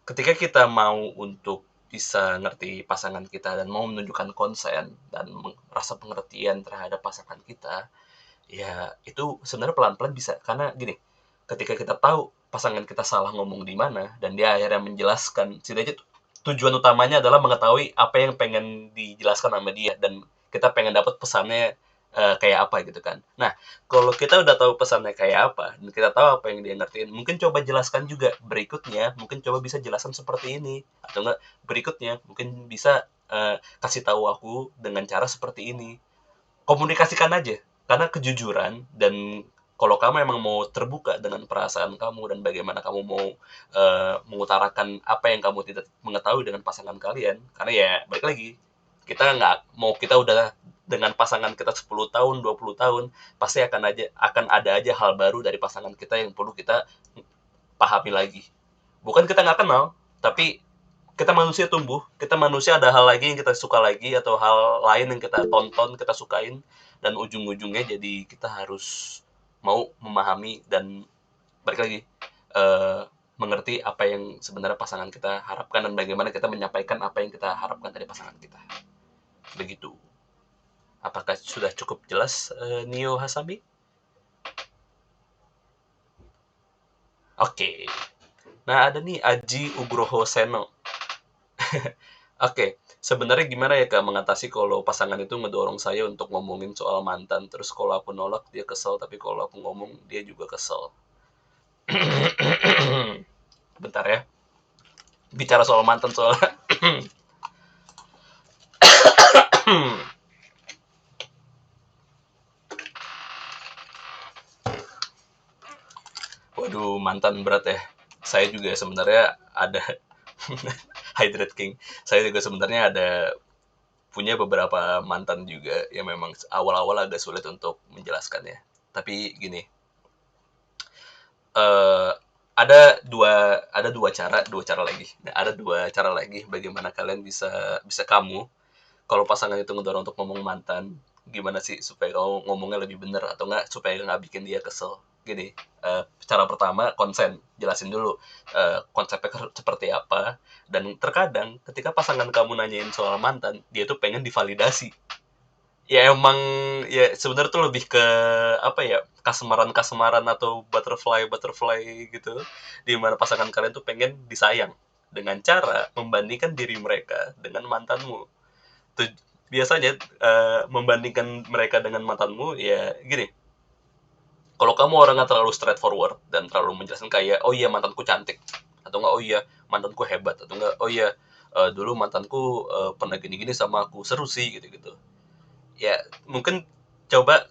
ketika kita mau untuk bisa ngerti pasangan kita dan mau menunjukkan konsen dan rasa pengertian terhadap pasangan kita, ya itu sebenarnya pelan-pelan bisa. Karena gini, ketika kita tahu pasangan kita salah ngomong di mana, dan dia akhirnya menjelaskan, setidaknya tujuan utamanya adalah mengetahui apa yang pengen dijelaskan sama dia, dan kita pengen dapat pesannya kayak apa gitu kan. Nah, kalau kita udah tahu pesannya kayak apa, dan kita tahu apa yang dia ngertiin, mungkin coba jelaskan juga berikutnya, mungkin coba bisa jelaskan seperti ini, atau enggak berikutnya, mungkin bisa kasih tahu aku dengan cara seperti ini. Komunikasikan aja, karena kejujuran, dan kalau kamu emang mau terbuka dengan perasaan kamu dan bagaimana kamu mau mengutarakan apa yang kamu tidak mengetahui dengan pasangan kalian, karena ya balik lagi, kita nggak mau, kita udah dengan pasangan kita 10 tahun, 20 tahun, pasti akan ada aja hal baru dari pasangan kita yang perlu kita pahami lagi. Bukan kita nggak kenal, tapi kita manusia tumbuh, kita manusia ada hal lagi yang kita suka lagi, atau hal lain yang kita tonton, kita sukain, dan ujung-ujungnya jadi kita harus mau memahami dan balik lagi mengerti apa yang sebenarnya pasangan kita harapkan, dan bagaimana kita menyampaikan apa yang kita harapkan dari pasangan kita. Begitu. Apakah sudah cukup jelas, Nio Hasami? Oke. Nah, ada nih Aji Ugroho Seno. Oke, sebenarnya gimana ya Kak mengatasi kalau pasangan itu ngedorong saya untuk ngomongin soal mantan, terus kalau aku nolak dia kesel, tapi kalau aku ngomong dia juga kesel. Bentar ya, bicara soal mantan soalnya. Waduh, mantan berat ya. Saya juga sebenarnya ada Hydrate King. Saya juga sebenarnya ada punya beberapa mantan juga yang memang awal-awal agak sulit untuk menjelaskannya. Tapi gini, ada dua cara lagi. Nah, ada dua cara lagi bagaimana kalian bisa kamu, kalau pasangan itu ngedorong untuk ngomong mantan, gimana sih supaya kamu ngomongnya lebih bener, atau enggak supaya nggak bikin dia kesel. Gini, cara pertama, konsen. Jelasin dulu konsepnya seperti apa. Dan terkadang ketika pasangan kamu nanyain soal mantan, dia tuh pengen divalidasi. Ya emang, ya sebenarnya tuh lebih ke apa ya, kasemaran atau butterfly gitu, di mana pasangan kalian tuh pengen disayang dengan cara membandingkan diri mereka dengan mantanmu. Tuh, biasanya membandingkan mereka dengan mantanmu ya gini, kalau kamu orangnya terlalu straightforward dan terlalu menjelaskan kayak, oh iya mantanku cantik, atau enggak, oh iya mantanku hebat, atau enggak, oh iya dulu mantanku pernah gini-gini sama aku, seru sih gitu-gitu. Ya mungkin coba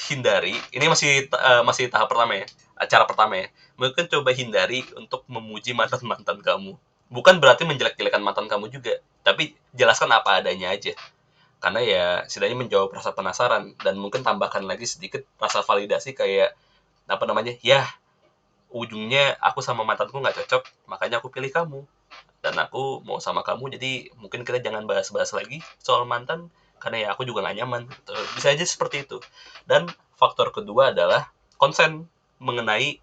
hindari, ini masih tahap pertama ya, cara pertama ya, mungkin coba hindari untuk memuji mantan kamu. Bukan berarti menjelek-jelekan mantan kamu juga, tapi jelaskan apa adanya aja, karena ya setidaknya menjawab rasa penasaran, dan mungkin tambahkan lagi sedikit rasa validasi kayak apa namanya, ya ujungnya aku sama mantanku nggak cocok, makanya aku pilih kamu, dan aku mau sama kamu, jadi mungkin kita jangan bahas-bahas lagi soal mantan, karena ya aku juga nggak nyaman. Bisa aja seperti itu. Dan faktor kedua adalah konsen mengenai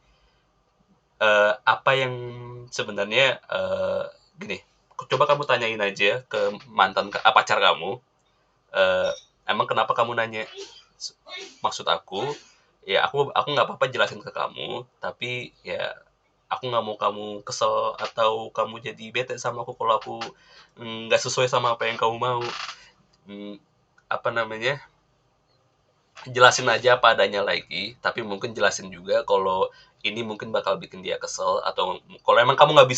apa yang sebenarnya gini, coba kamu tanyain aja ke pacar kamu, emang kenapa kamu nanya. Maksud aku, ya aku nggak apa-apa jelasin ke kamu, tapi ya aku nggak mau kamu kesel atau kamu jadi bete sama aku kalau aku nggak sesuai sama apa yang kamu mau. Apa namanya, jelasin aja apa adanya lagi, tapi mungkin jelasin juga kalau ini mungkin bakal bikin dia kesel, atau kalau emang kamu nggak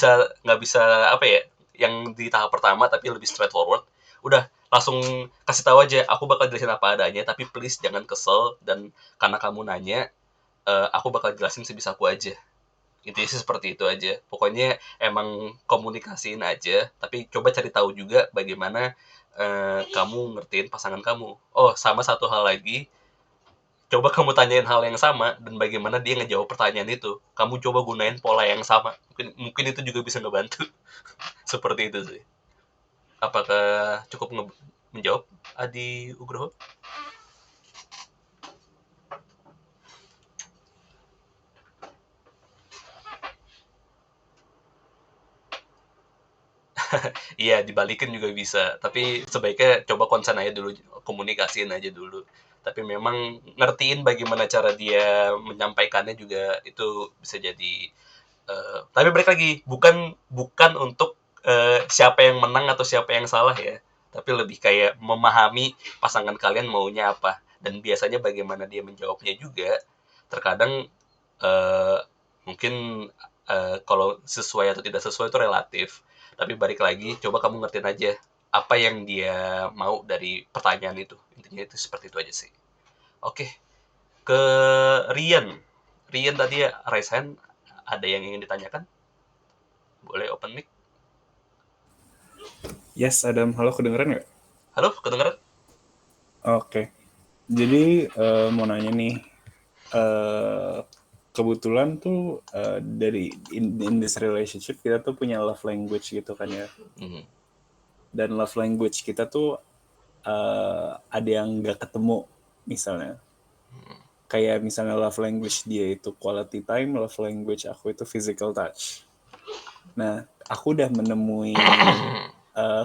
bisa apa ya, yang di tahap pertama tapi lebih straightforward, udah langsung kasih tahu aja, aku bakal jelasin apa adanya, tapi please jangan kesel, dan karena kamu nanya, aku bakal jelasin sebisaku aja. Intinya sih seperti itu aja. Pokoknya emang komunikasiin aja, tapi coba cari tahu juga bagaimana kamu ngertiin pasangan kamu. Oh, sama satu hal lagi, coba kamu tanyain hal yang sama dan bagaimana dia ngejawab pertanyaan itu. Kamu coba gunain pola yang sama. Mungkin itu juga bisa ngebantu. Seperti itu sih. Apakah cukup menjawab, Adi Ugroho? Iya, dibalikin juga bisa. Tapi sebaiknya coba konsen aja dulu, komunikasiin aja dulu. tapi memang ngertiin bagaimana cara dia menyampaikannya juga itu bisa jadi tapi balik lagi bukan untuk siapa yang menang atau siapa yang salah ya, tapi lebih kayak memahami pasangan kalian maunya apa dan biasanya bagaimana dia menjawabnya juga. Terkadang mungkin kalau sesuai atau tidak sesuai itu relatif, tapi balik lagi coba kamu ngertiin aja apa yang dia mau dari pertanyaan itu, intinya itu seperti itu aja sih. Oke, ke Rian tadi ya raise hand, ada yang ingin ditanyakan, boleh open mic. Yes, Adam. Halo, kedengeran nggak? Halo, kedengeran? Oke. Jadi mau nanya nih, kebetulan tuh dari in this relationship kita tuh punya love language gitu kan ya. Dan love language kita tuh ada yang nggak ketemu misalnya. Kayak misalnya love language dia itu quality time, love language aku itu physical touch. Nah, aku udah menemui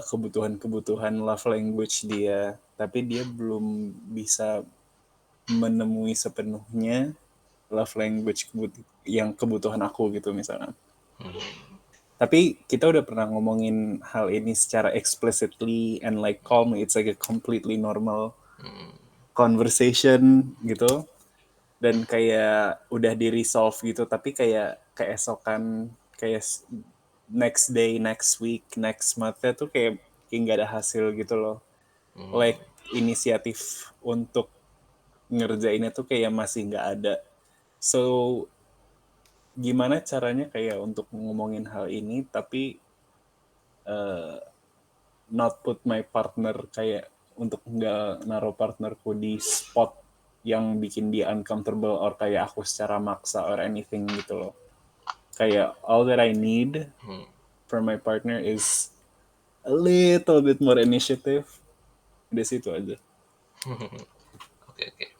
kebutuhan love language dia, tapi dia belum bisa menemui sepenuhnya love language yang kebutuhan aku gitu misalnya. Tapi kita udah pernah ngomongin hal ini secara explicitly and like calmly, it's like a completely normal conversation gitu. Dan kayak udah di-resolve gitu, tapi kayak keesokan, kayak next day, next week, next month-nya tuh kayak nggak ada hasil gitu loh. Like inisiatif untuk ngerjainnya tuh kayak masih nggak ada. So gimana caranya kayak untuk ngomongin hal ini tapi not put my partner, kayak untuk nggak naruh partnerku di spot yang bikin dia uncomfortable or kayak aku secara maksa or anything gitu loh. Kayak all that I need for my partner is a little bit more initiative. Di situ aja. Oke.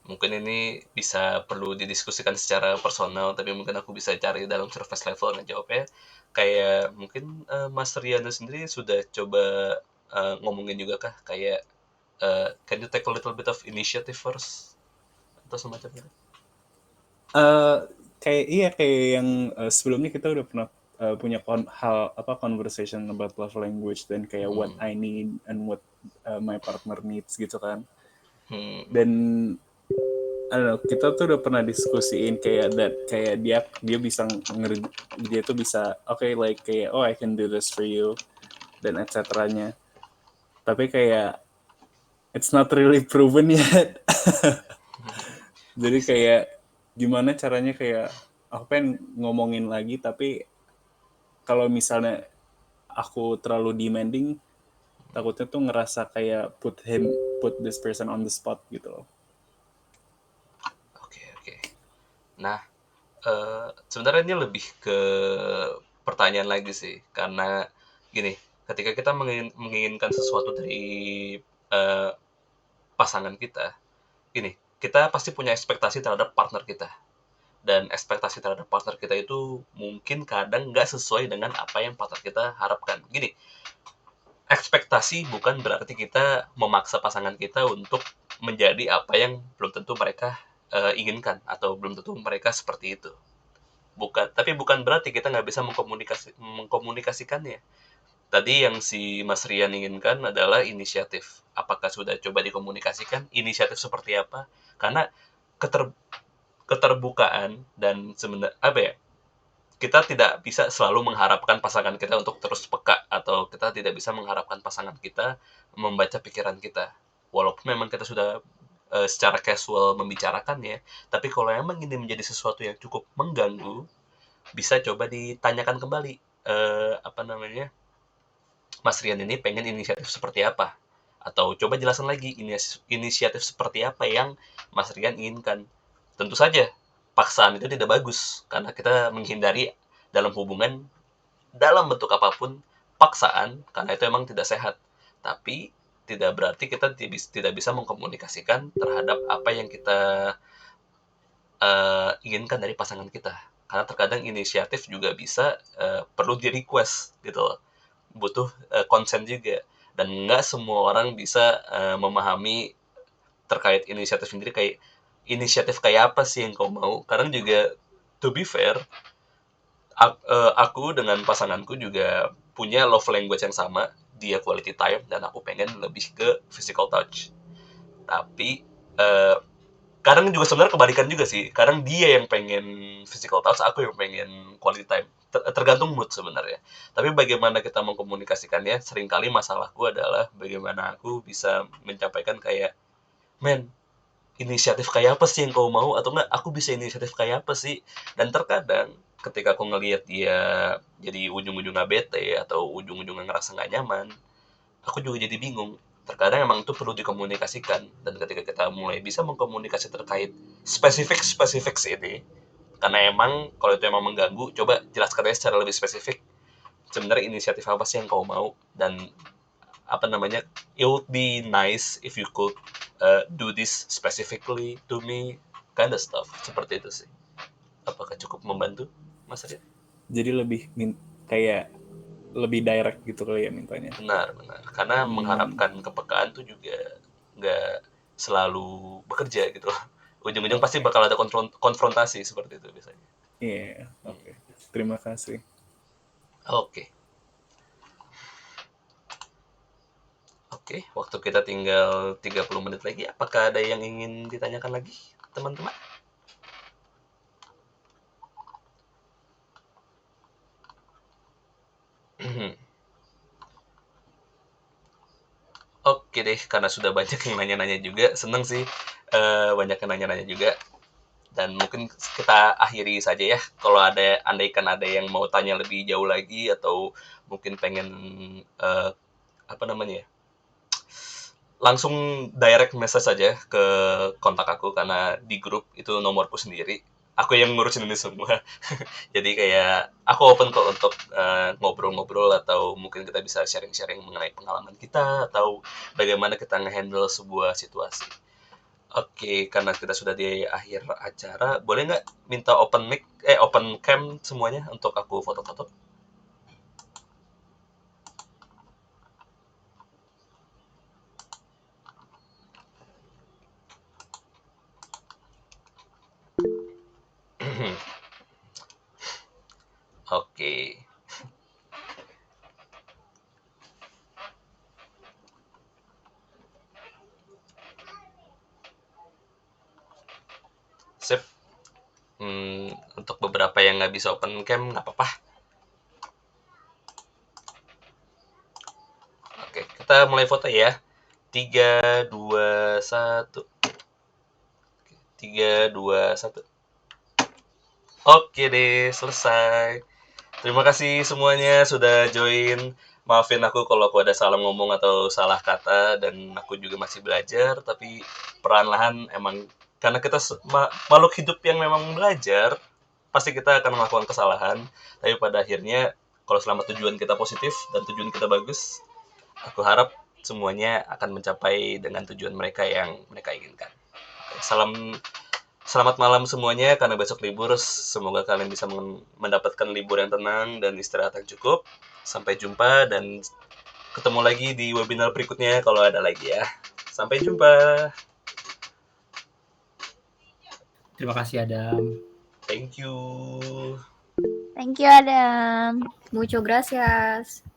Mungkin ini bisa perlu didiskusikan secara personal, tapi mungkin aku bisa cari dalam surface level dan jawabnya. Kayak mungkin Mas Riano sendiri sudah coba ngomongin juga kah? Kayak can you take a little bit of initiative first? Atau semacam itu? Kayak yang sebelumnya kita udah pernah punya conversation about love language dan kayak what I need and what my partner needs gitu kan. Dan I don't know, kita tuh udah pernah diskusiin kayak dia bisa dia tuh bisa like kayak I can do this for you dan etc-nya. Tapi kayak it's not really proven yet. Jadi kayak gimana caranya kayak aku pengen ngomongin lagi, tapi kalau misalnya aku terlalu demanding, takutnya tuh ngerasa kayak put this person on the spot gitu loh. Oke. Nah, sebenarnya ini lebih ke pertanyaan lagi sih, karena gini, ketika kita menginginkan sesuatu dari pasangan kita, gini, kita pasti punya ekspektasi terhadap partner kita. Dan ekspektasi terhadap partner kita itu mungkin kadang nggak sesuai dengan apa yang partner kita harapkan. Gini, ekspektasi bukan berarti kita memaksa pasangan kita untuk menjadi apa yang belum tentu mereka inginkan atau belum tentu mereka seperti itu. Tapi bukan berarti kita nggak bisa mengkomunikasikannya. Tadi yang si Mas Rian inginkan adalah inisiatif. Apakah sudah coba dikomunikasikan? Inisiatif seperti apa? Karena keterbukaan dan sebenarnya kita tidak bisa selalu mengharapkan pasangan kita untuk terus peka, atau kita tidak bisa mengharapkan pasangan kita membaca pikiran kita. Walaupun memang kita sudah secara casual membicarakannya, tapi kalau emang ini menjadi sesuatu yang cukup mengganggu, bisa coba ditanyakan kembali Mas Rian ini pengen inisiatif seperti apa, atau coba jelasin lagi inisiatif seperti apa yang Mas Rian inginkan. Tentu saja paksaan itu tidak bagus, karena kita menghindari dalam hubungan dalam bentuk apapun paksaan, karena itu emang tidak sehat. Tapi tidak berarti kita tidak bisa mengkomunikasikan terhadap apa yang kita inginkan dari pasangan kita. Karena terkadang inisiatif juga bisa perlu di-request gitu loh. Butuh consent juga. Dan nggak semua orang bisa memahami terkait inisiatif sendiri, kayak inisiatif kayak apa sih yang kau mau? Karena juga to be fair, aku dengan pasanganku juga punya love language yang sama, dia quality time dan aku pengen lebih ke physical touch. Tapi kadang juga sebenarnya kebalikan juga sih. Kadang dia yang pengen physical touch, aku yang pengen quality time. Tergantung mood sebenarnya. Tapi bagaimana kita mengkomunikasikannya, seringkali masalahku adalah bagaimana aku bisa mencapaikan kayak, men, inisiatif kayak apa sih yang kau mau, atau enggak aku bisa inisiatif kayak apa sih. Dan terkadang ketika aku ngelihat dia jadi ujung-ujungnya bete atau ujung-ujungnya ngerasa nggak nyaman, aku juga jadi bingung. Terkadang emang itu perlu dikomunikasikan, dan ketika kita mulai bisa mengkomunikasi terkait spesifik ini, karena emang kalau itu emang mengganggu, coba jelaskan aja secara lebih spesifik sebenarnya inisiatif apa sih yang kau mau, dan apa namanya, it would be nice if you could do this specifically to me, kind of stuff seperti itu sih. Apakah cukup membantu, Mas Arya? Jadi lebih kayak lebih direct gitu kali ya mintanya. Benar. Karena mengharapkan kepekaan tuh juga nggak selalu bekerja gitu. Ujung-ujung pasti bakal ada konfrontasi seperti itu biasanya. Iya, oke. Terima kasih. Oke, waktu kita tinggal 30 menit lagi. Apakah ada yang ingin ditanyakan lagi, teman-teman? Oke deh, karena sudah banyak yang nanya-nanya juga, seneng sih banyak yang nanya-nanya juga. Dan mungkin kita akhiri saja ya. Kalau andaikan ada yang mau tanya lebih jauh lagi, atau mungkin pengen langsung direct message saja ke kontak aku, karena di grup itu nomorku sendiri. Aku yang ngurusin ini semua. Jadi kayak aku open kok untuk ngobrol-ngobrol, atau mungkin kita bisa sharing-sharing mengenai pengalaman kita, atau bagaimana kita nge-handle sebuah situasi. Oke, karena kita sudah di akhir acara, boleh nggak minta open cam semuanya untuk aku foto-foto? Oke. Sip. Untuk beberapa yang nggak bisa open cam, nggak apa-apa. Oke, kita mulai foto ya. 3, 2, 1. 3, 2, 1. Oke deh, selesai. Terima kasih semuanya sudah join. Maafin aku kalau aku ada salah ngomong atau salah kata, dan aku juga masih belajar, tapi perlahan-lahan emang karena kita makhluk hidup yang memang belajar, pasti kita akan melakukan kesalahan, tapi pada akhirnya kalau selama tujuan kita positif dan tujuan kita bagus, aku harap semuanya akan mencapai dengan tujuan mereka yang mereka inginkan. Selamat malam semuanya, karena besok libur. Semoga kalian bisa mendapatkan libur yang tenang dan istirahat yang cukup. Sampai jumpa, dan ketemu lagi di webinar berikutnya kalau ada lagi ya. Sampai jumpa. Terima kasih Adam. Thank you. Thank you Adam. Muchas gracias.